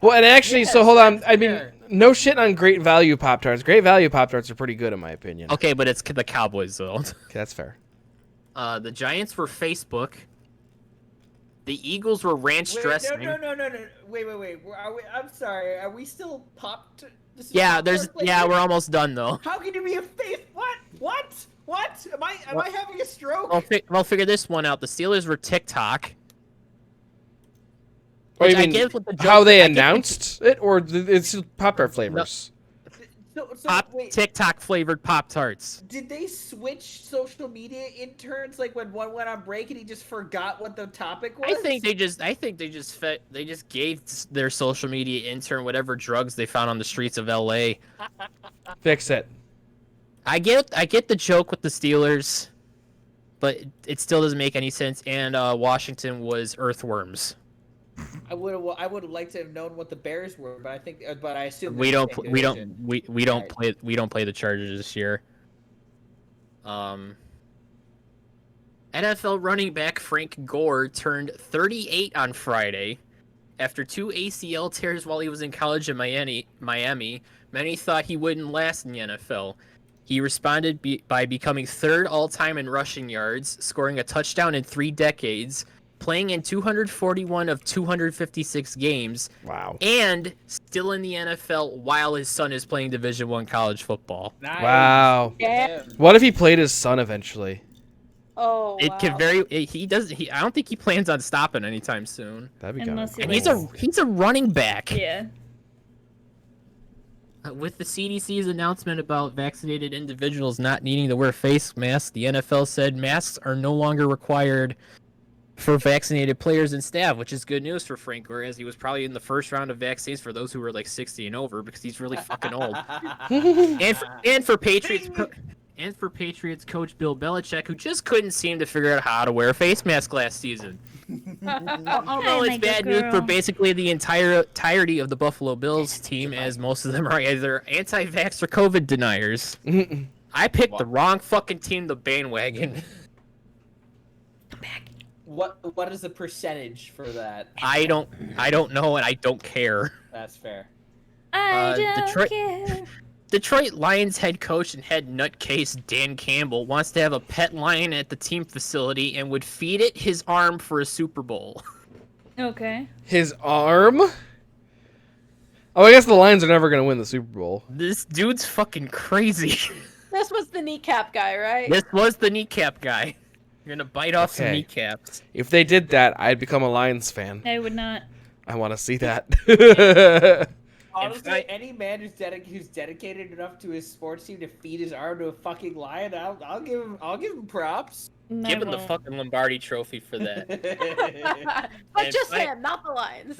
well, and actually,
Yes,
so hold on. I mean,
fair.
no shit on Great Value Pop-Tarts. Great Value Pop-Tarts are pretty good in my opinion.
Okay, but it's the Cowboys though.
Okay, that's fair.
The Giants were Facebook. The Eagles were ranch dressing.
No. Wait. I'm sorry. Are we still popped?
Yeah, we're almost done though.
How can you be a face? What? Am I having a stroke?
Well, figure this one out. The Steelers were TikTok.
Or you
Which I
mean
get with the joke,
how they
I get
announced it, or it's Pop-Tart flavors?
So, wait,
TikTok flavored Pop Tarts.
did they switch social media interns like when one went on break and he just forgot what the topic was?
I think they just gave their social media intern whatever drugs they found on the streets of LA.
Fix it.
I get the joke with the Steelers, but it still doesn't make any sense. And Washington was earthworms.
I would have liked to have known what the Bears were, but I assume
We
they're
don't
the same
we
division.
don't we don't play the Chargers this year. NFL running back Frank Gore turned 38 on Friday. After 2 ACL tears while he was in college in Miami, many thought he wouldn't last in the NFL. He responded by becoming third all-time in rushing yards, scoring a touchdown in 3 decades, playing in 241 of 256 games.
Wow.
And still in the NFL while his son is playing Division I college football.
Nice.
Wow.
Yeah.
What if he played his son eventually?
oh,
It
wow.
can I don't think he plans on stopping anytime soon.
That'd be kind
Unless
of
he
cool.
And he's a running back.
Yeah.
With the CDC's announcement about vaccinated individuals not needing to wear face masks, the NFL said masks are no longer required for vaccinated players and staff, which is good news for Frank Gore, as he was probably in the first round of vaccines for those who were like 60 and over, because he's really fucking old. and for Patriots coach Bill Belichick, who just couldn't seem to figure out how to wear a face mask last season. Although it's bad news for basically the entirety of the Buffalo Bills team, as most of them are either anti-vax or COVID deniers. I picked the wrong fucking team to bandwagon.
What is the percentage for that?
I don't know, and I don't care.
That's fair.
I don't care.
Detroit Lions head coach and head nutcase Dan Campbell wants to have a pet lion at the team facility and would feed it his arm for a Super Bowl.
Okay.
His arm? Oh, I guess the Lions are never going to win the Super Bowl.
This dude's fucking crazy.
This was the kneecap guy, right?
This was the kneecap guy. You're gonna bite off some
Okay.
kneecaps.
If they did that, I'd become a Lions fan.
I would not.
I want to see that.
Honestly, any man who's dedicated enough to his sports team to feed his arm to a fucking lion, I'll give him props.
No,
Give
I
him the
won't.
fucking Lombardi trophy for that.
But
And
just
fi-
him, not the Lions.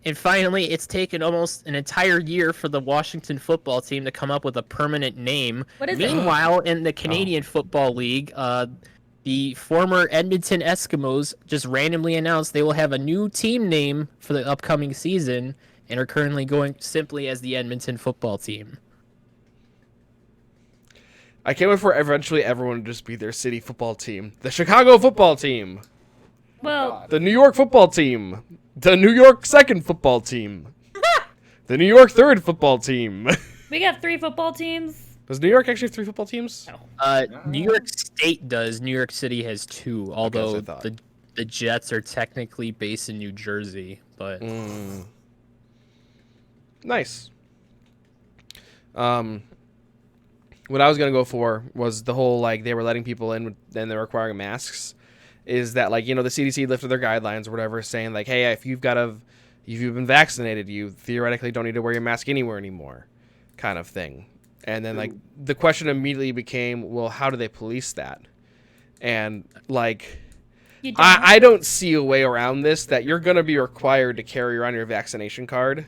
And finally, it's taken almost an entire year for the Washington football team to come up with a permanent name.
What is it?
Meanwhile, in the Canadian Football League, the former Edmonton Eskimos just randomly announced they will have a new team name for the upcoming season and are currently going simply as the Edmonton Football Team.
I can't wait for eventually everyone to just be their city football team. The Chicago football team.
Well,
The New York football team. The New York second football team. The New York third football team.
we got 3 football teams.
Does New York actually have 3 football teams?
New York State does. New York City has 2, although
I thought.
the Jets are technically based in New Jersey. But
Nice. What I was gonna go for was the whole, like, they were letting people in and they're requiring masks. Is that, like, you know, the CDC lifted their guidelines or whatever, saying like, hey, if you've been vaccinated, you theoretically don't need to wear your mask anywhere anymore, kind of thing. And then, like, the question immediately became, well, how do they police that? And, like,
You don't.
I don't see a way around this, that you're going to be required to carry around your vaccination card,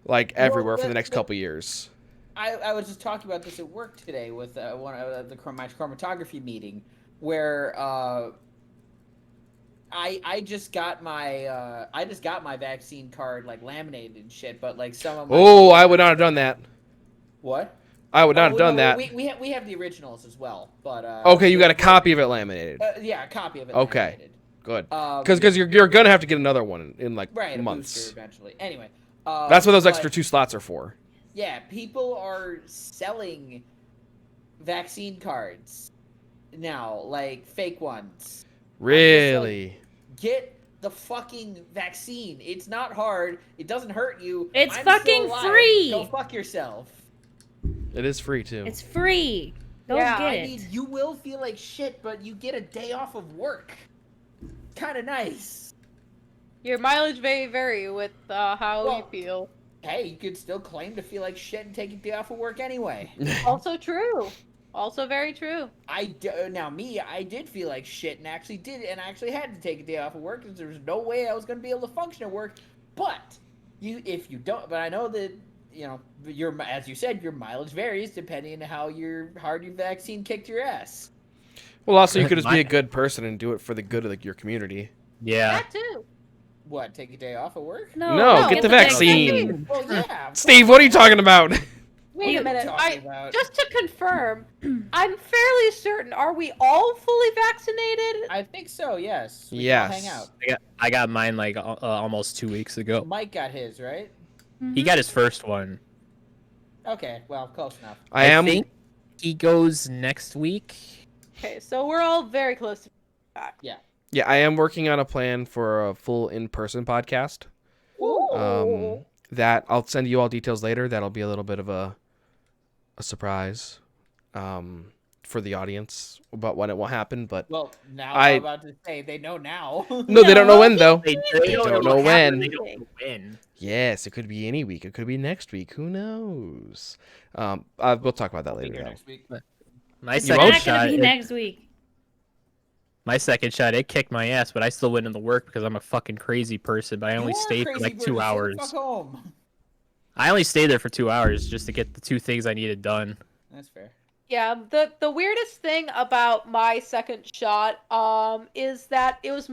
like, everywhere for the next couple years.
I was just talking about this at work today with one of my chromatography meeting, where I just got my vaccine card, like, laminated and shit, but like some of my
Oh, I would not have done that.
What?
I would not have done that.
We have the originals as well, but
okay, you got a copy of it laminated.
Yeah, a copy of it.
Okay,
laminated.
Good. Because you're gonna have to get another one in like
right,
months.
A booster eventually. Anyway,
that's what those extra 2 slots are for.
Yeah, people are selling vaccine cards now, like fake ones.
Really?
Get the fucking vaccine. It's not hard. It doesn't hurt you.
It's fucking free.
Go fuck yourself.
It is free too.
It's free. Go get it. I mean,
you will feel like shit, but you get a day off of work. Kind of nice.
Your mileage may vary with how you feel.
Hey, you could still claim to feel like shit and take a day off of work anyway.
Also true. Also very true.
I did feel like shit and actually had to take a day off of work because there was no way I was going to be able to function at work. But but I know that as you said, your mileage varies depending on how hard your vaccine kicked your ass.
Well, also you could just be a good person and do it for the good of your community.
Yeah.
That too.
What? Take a day off of work?
No, get the vaccine.
Well, yeah.
Steve, what are you talking about?
Wait a minute. Just to confirm, I'm fairly certain. Are we all fully vaccinated?
I think so. Yes.
We can
hang out.
I got mine like almost 2 weeks ago.
Mike got his, right?
He got his first one.
Okay. Well, close enough.
I think he goes next week.
Okay, so we're all very close to back.
Yeah.
Yeah, I am working on a plan for a full in-person podcast.
Ooh.
That I'll send you all details later. That'll be a little bit of a surprise for the audience about when it will happen. But
now I'm about to say they know now.
No, they don't know when though.
They don't know when. They don't know when.
Yes, it could be any week. It could be next week. Who knows? We'll talk about that later.
Next week.
It's not gonna be next week.
My second shot, it kicked my ass, but I still went into work because I'm a fucking crazy person. But I only stayed for like 2 hours.
Fuck home.
I only stayed there for 2 hours just to get the 2 things I needed done.
That's fair.
Yeah, the weirdest thing about my second shot is that it was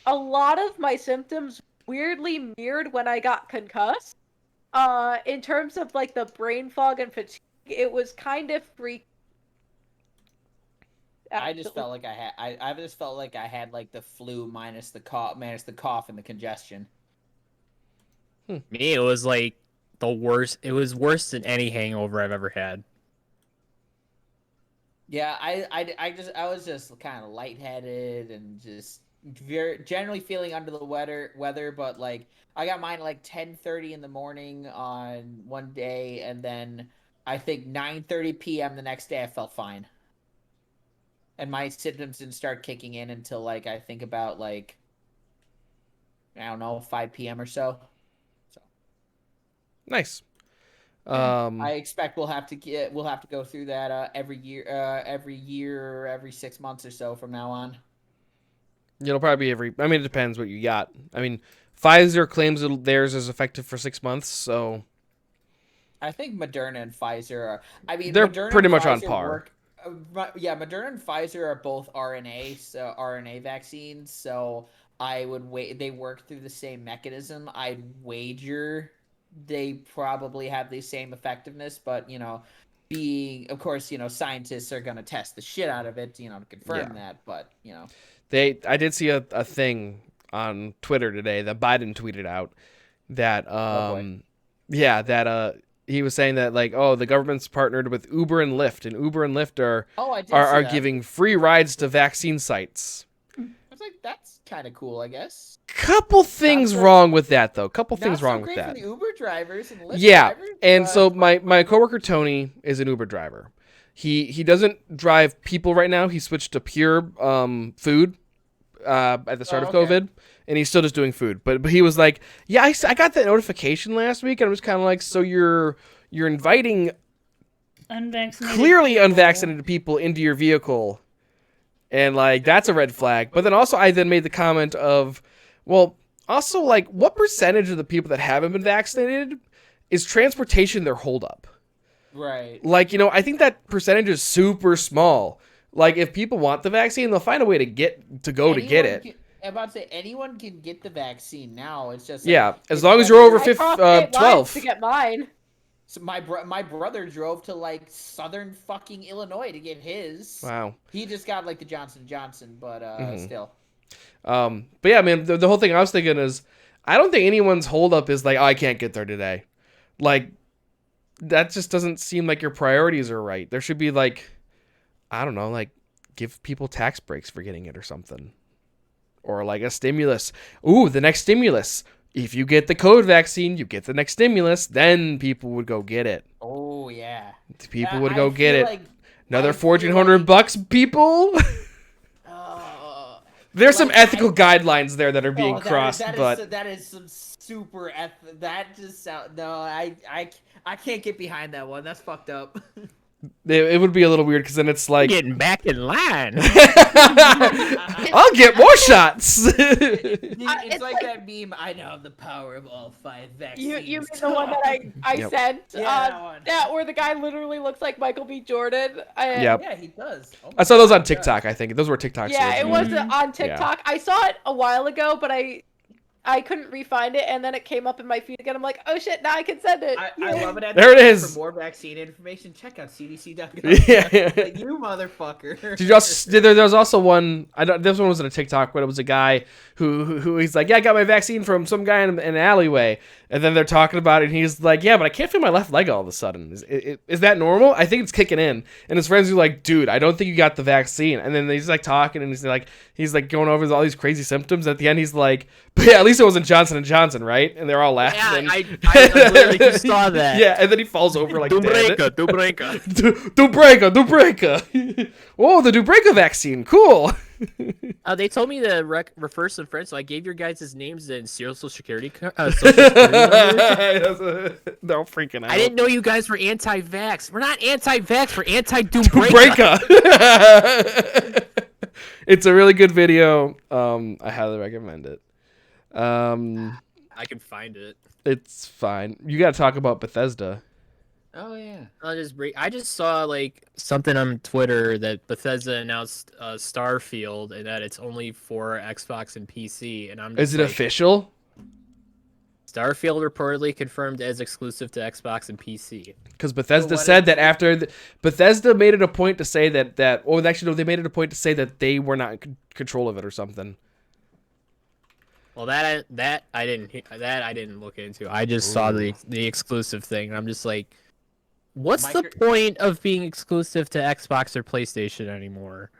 a lot of my symptoms weirdly mirrored when I got concussed. In terms of like the brain fog and fatigue, it was kind of freaky.
I just felt like I just felt like I had like the flu minus the cough and the congestion.
Me, it was like the worst. It was worse than any hangover I've ever had.
Yeah, I was just kind of lightheaded and just generally feeling under the weather, but like I got mine at like 10:30 in the morning on one day, and then I think 9:30 p.m. the next day I felt fine. And my symptoms didn't start kicking in until like I think about like I don't know 5 p.m. or so.
Nice.
I expect we'll have to go through that every year or every 6 months or so from now on.
It'll probably be it depends what you got. I mean, Pfizer claims theirs is effective for 6 months, so
I think Moderna and Pfizer
they're
Moderna
pretty much
Pfizer
on par.
Moderna and Pfizer are both RNA vaccines, so I would they work through the same mechanism. I'd wager they probably have the same effectiveness, but of course, scientists are going to test the shit out of it, to confirm that, but
I did see a thing on Twitter today that Biden tweeted out that he was saying that like, the government's partnered with Uber and Lyft, and Uber and Lyft are giving free rides to vaccine sites.
I was like, that's kind of cool, I guess.
Couple things wrong with that though. Couple things wrong with that.
For the Uber drivers and Lyft drivers,
and so my coworker Tony is an Uber driver. He doesn't drive people right now. He switched to pure food at the start of COVID, and he's still just doing food. But he was like, yeah, I got that notification last week, and I was kind of like, so you're inviting clearly unvaccinated people into your vehicle, and like that's a red flag. But then also I made the comment of, well, also like what percentage of the people that haven't been vaccinated is transportation their holdup?
Right.
Like, I think that percentage is super small. Like, if people want the vaccine, they'll find a way to get it.
I'm about to say, anyone can get the vaccine now. It's just
as long as you're over 12.
to get mine.
So my brother drove to like southern fucking Illinois to get his.
Wow.
He just got like the Johnson & Johnson, but still.
But yeah, man, the whole thing I was thinking is, I don't think anyone's holdup is like, oh, I can't get there today. Like, that just doesn't seem like your priorities are right. There should be like, I don't know, like give people tax breaks for getting it or something. Or like a stimulus. Ooh, the next stimulus. If you get the COVID vaccine, you get the next stimulus, then people would go get it.
Oh, yeah.
People would go get it.
Like,
another $1,400, people? There's some ethical guidelines there that are being crossed, but
that is some super that just sound no, I can't get behind that one. That's fucked up.
it would be a little weird because then it's like
getting back in line.
I'll get more shots.
It's like that meme. I know the power of all 5 vaccines.
You mean the one that I
Yep.
sent?
Yeah,
that where the guy literally looks like Michael B. Jordan.
Yep.
Yeah, he does. Oh
I saw those on TikTok. I think those were TikToks.
Yeah, it was on TikTok.
Yeah.
I saw it a while ago, but I couldn't re-find it, and then it came up in my feed again. I'm like, oh shit, now I can send it.
I love it.
There it is.
For more vaccine information, check out cdc.gov.
Yeah.
Like, you motherfucker.
There was also one. This one wasn't a TikTok, but it was a guy who he's like, yeah, I got my vaccine from some guy in an alleyway, and then they're talking about it, and he's like, yeah, but I can't feel my left leg all of a sudden. Is that normal? I think it's kicking in. And his friends are like, dude, I don't think you got the vaccine. And then he's like talking, and he's like going over all these crazy symptoms. At the end, he's like, but yeah, at least it wasn't Johnson & Johnson, right? And they're all laughing.
Yeah, I literally just saw that.
Yeah, and then he falls over like
Dubreka.
Dubreka. Whoa, the Dubreka vaccine, cool.
They told me to refer some friends, so I gave your guys' names and social security numbers. They're
all freaking out.
I didn't know you guys were anti-vax. We're not anti-vax. We're anti-Dubreka.
It's a really good video. I highly recommend it.
I can find it.
It's fine. You got to talk about Bethesda.
Oh yeah.
I just saw like something on Twitter that Bethesda announced Starfield and that it's only for Xbox and PC. And I'm just
Is it
like,
official?
Starfield reportedly confirmed as exclusive to Xbox and PC.
Because Bethesda said that after Bethesda made it a point to say that actually no, they made it a point to say that they were not in control of it or something.
Well, that I didn't look into. I just saw the exclusive thing. And I'm just like, what's the point of being exclusive to Xbox or PlayStation anymore?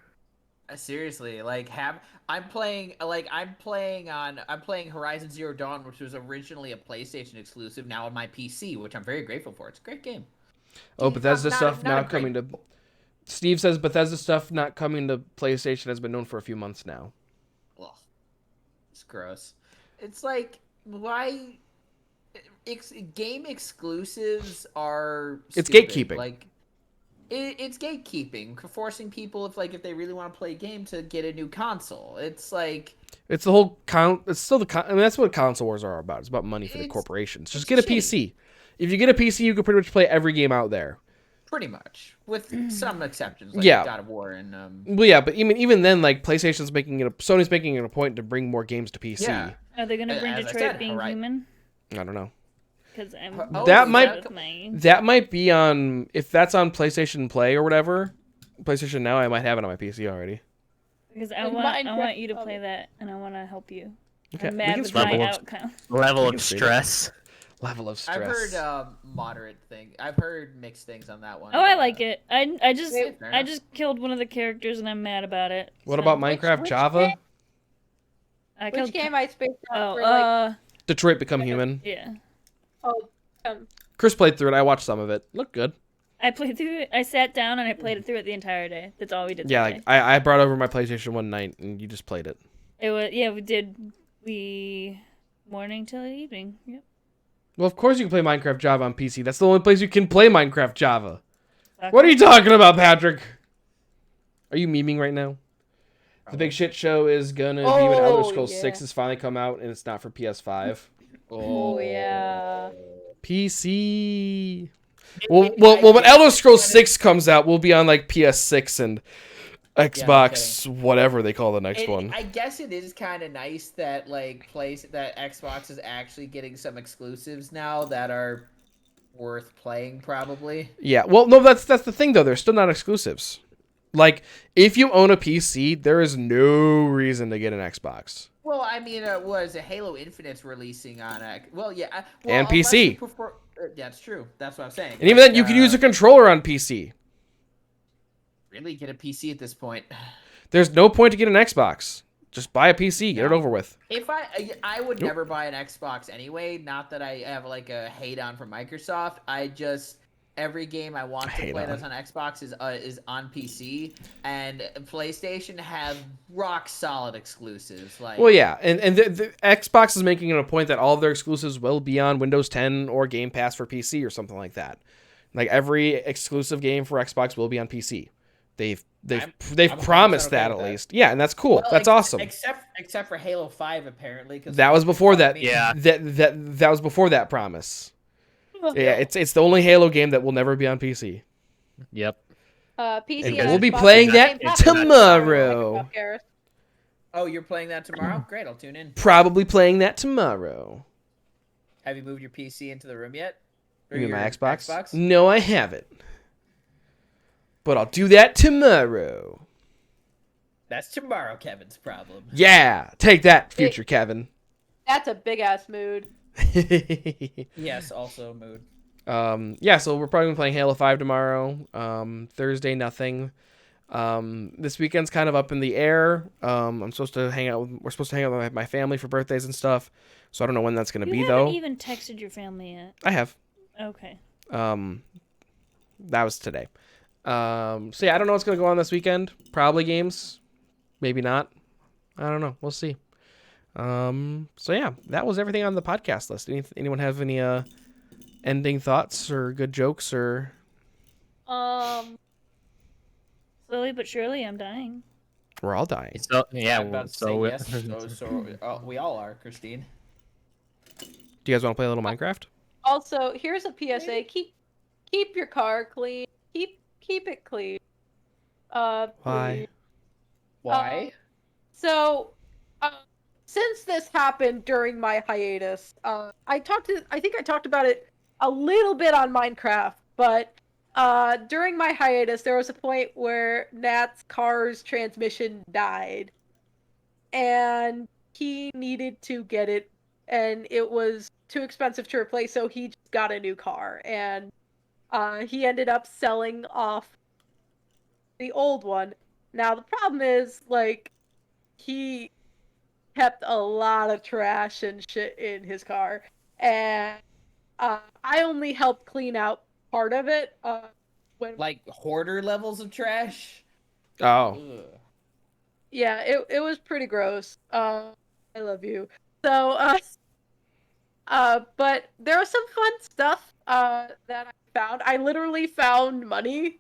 Seriously, like I'm playing Horizon Zero Dawn, which was originally a PlayStation exclusive, now on my PC, which I'm very grateful for. It's a great game.
Oh, Bethesda stuff now coming to. Steve says Bethesda stuff not coming to PlayStation has been known for a few months now.
Ugh. It's gross. It's like, why? Game exclusives are
It's
stupid.
gatekeeping.
Like, it's gatekeeping, forcing people if they really want to play a game to get a new console. It's like
it's the whole It's still I mean, that's what console wars are about. It's about money for the corporations. Just get a PC. If you get a PC, you can pretty much play every game out there.
Pretty much, with some exceptions, like God of War and.
Well, yeah, but even then, like Sony's making it a point to bring more games to PC.
Yeah.
Are they gonna bring Detroit Being Human?
I don't know.
Because
that might be on, if that's on PlayStation Play or whatever, PlayStation Now, I might have it on my PC already.
Because I want you to play that, and I want to help you.
Okay.
I'm mad with my outcome.
Level of stress.
Level of stress.
I've heard moderate thing. I've heard mixed things on that one.
Oh, I like it. I just killed one of the characters, and I'm mad about it.
What about Minecraft Java?
Which game I spaced out for
Detroit Become Human.
Yeah.
Oh,
Chris played through it. I watched some of it. Looked good.
I played through it. I sat down and I played it through it the entire day. That's all we did.
Yeah, like, I brought over my PlayStation one night and you just played it.
It was we morning till evening. Yep.
Well, of course you can play Minecraft Java on PC. That's the only place you can play Minecraft Java. What are you talking about, Patrick? Are you memeing right now? The big shit show is gonna be when Elder Scrolls 6 has finally come out and it's not for PS5.
Oh yeah.
PC. Well, when Elder Scrolls 6 comes out, we'll be on like PS6 and Xbox, whatever they call the next one.
I guess it is kind of nice that that Xbox is actually getting some exclusives now that are worth playing, probably.
Yeah, well, no, that's the thing though. They're still not exclusives. Like, if you own a PC, there is no reason to get an Xbox.
Well, I mean, was Halo Infinite's releasing on? Well, yeah,
and PC.
That's true. That's what I'm saying.
And even then, you can use a controller on PC.
Really, get a PC at this point.
There's no point to get an Xbox. Just buy a PC, get it over with.
If I would never buy an Xbox anyway. Not that I have like a hate on for Microsoft. Every game I want to play that's on Xbox is on PC, and PlayStation have rock solid exclusives. Like,
well, yeah, and the Xbox is making it a point that all of their exclusives will be on Windows 10 or Game Pass for PC or something like that. Like every exclusive game for Xbox will be on PC. They've promised that at least. Yeah, and that's cool. Well, that's awesome.
Except for Halo 5 apparently, because
that was before that. Yeah, that was before that promise. Yeah, it's the only Halo game that will never be on PC.
Yep.
PC.
And we'll be playing that tomorrow.
Oh, you're playing that tomorrow? Great, I'll tune in.
Probably playing that tomorrow.
Have you moved your PC into the room yet?
Or your my Xbox? No, I haven't. But I'll do that tomorrow.
That's tomorrow, Kevin's problem.
Yeah, take that, future Kevin.
That's a big ass mood.
Yes, also mood.
Yeah, so we're probably playing Halo 5 tomorrow. Thursday, nothing. This weekend's kind of up in the air. We're supposed to hang out with my family for birthdays and stuff. So I don't know when that's going to be, though.
You haven't even texted your family yet.
I have.
Okay.
That was today. So yeah, I don't know what's going to go on this weekend. Probably games. Maybe not. I don't know. We'll see. So yeah, that was everything on the podcast list. Anyone have any ending thoughts or good jokes or?
Slowly but surely, I'm dying.
We're all dying.
So yeah,
we all are, Christine.
Do you guys want to play a little Minecraft?
Also, here's a PSA: keep your car clean. Keep it clean.
Why?
Why?
Since this happened during my hiatus, I think I talked about it a little bit on Minecraft, but during my hiatus, there was a point where Nat's car's transmission died, and he needed to get it, and it was too expensive to replace, so he just got a new car, and he ended up selling off the old one. Now, the problem is, like, he kept a lot of trash and shit in his car, and I only helped clean out part of it.
Like hoarder levels of trash?
Oh.
Ugh.
Yeah, it was pretty gross. I love you. So, but there was some fun stuff that I found. I literally found money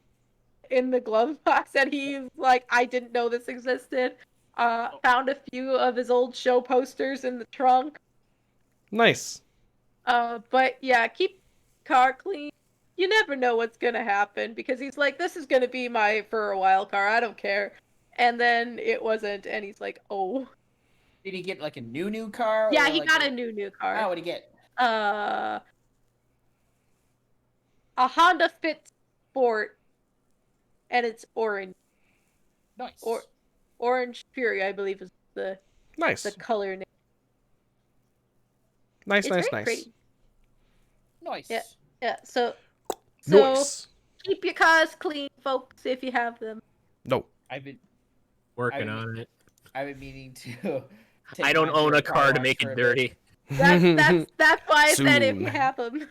in the glove box, and he's like, I didn't know this existed. Found a few of his old show posters in the trunk.
Nice.
But yeah, keep car clean. You never know what's gonna happen, because he's like, this is gonna be my for a while car, I don't care. And then it wasn't, and he's like, oh.
Did he get like a new car?
Yeah, he got a new car.
Oh, what'd he get?
A Honda Fit Sport, and it's orange.
Nice.
Orange Fury, I believe, is the color name.
Nice.
Nice.
Yeah. So
nice.
Keep your cars clean, folks, if you have them.
No.
I've been
working on it.
I've been meaning to.
I don't own a car to make it dirty.
That's why I said if you have them.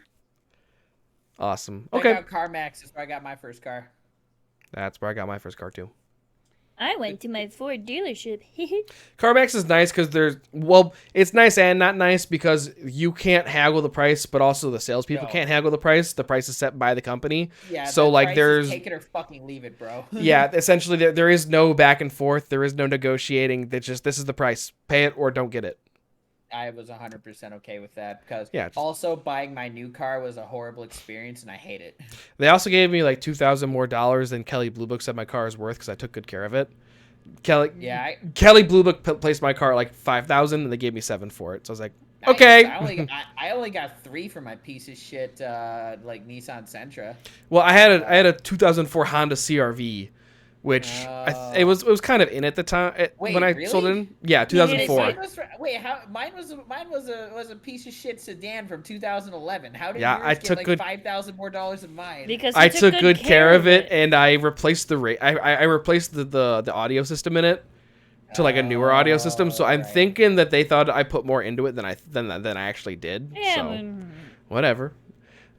Awesome.
Okay.
Okay.
I got CarMax. That's where I got my first car.
That's where I got my first car too.
I went to my Ford dealership.
CarMax is nice because it's nice and not nice because you can't haggle the price, but also the salespeople can't haggle the price. The price is set by the company.
Yeah.
So like, there's
take it or fucking leave it, bro.
Yeah, essentially there is no back and forth. There is no negotiating. This is the price. Pay it or don't get it.
I was 100% okay with that because
also
buying my new car was a horrible experience and I hate it.
They also gave me like $2,000 more than Kelly Blue Book said my car is worth because I took good care of it. Kelly Blue Book placed my car at like $5,000 and they gave me $7,000 for it. So I was like,
Nice.
Okay.
I only got 3 for my piece of shit like Nissan Sentra.
Well, I had a 2004 Honda CRV, which it was kind of in at the time
Wait,
when I
really?
sold it. Yeah, 2004.
Mine was a piece of shit sedan from 2011. How did
Yeah,
yours
I
get
took
like
good-
$5,000 more than mine?
Because
I
he
took good care of it, and I replaced I replaced the audio system in it to like a newer audio system. So I'm thinking that they thought I put more into it than I actually did.
Yeah,
so whatever.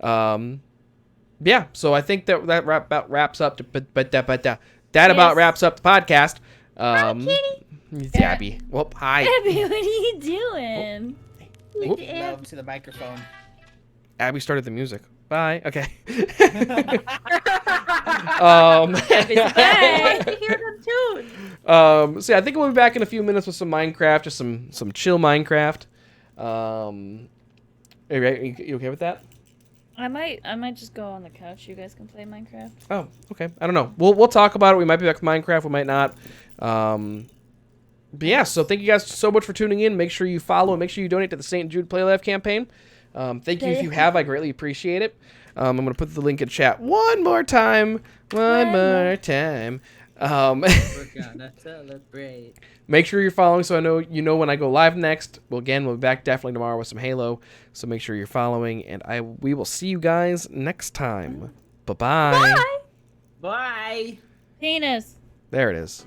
Yeah. So I think that about wraps up. About wraps up the podcast.
Hi, kitty.
It's Abby. Well, hi.
Abby, what are you doing?
Love to the microphone.
Abby started the music. Bye. Okay.
I like to hear them too.
So yeah, I think we'll be back in a few minutes with some Minecraft, just some chill Minecraft. Are you okay with that?
I might just go on the couch. You guys can play Minecraft.
Oh, okay. I don't know. We'll talk about it. We might be back with Minecraft. We might not. But yeah, so thank you guys so much for tuning in. Make sure you follow and make sure you donate to the St. Jude Play Live campaign. Thank you if you have. I greatly appreciate it. I'm going to put the link in chat one more time. One more time.
We're gonna celebrate.
Make sure you're following so I know you know when I go live next. We'll be back definitely tomorrow with some Halo. So make sure you're following, and we will see you guys next time. Bye-bye.
Bye.
Penis.
There it is.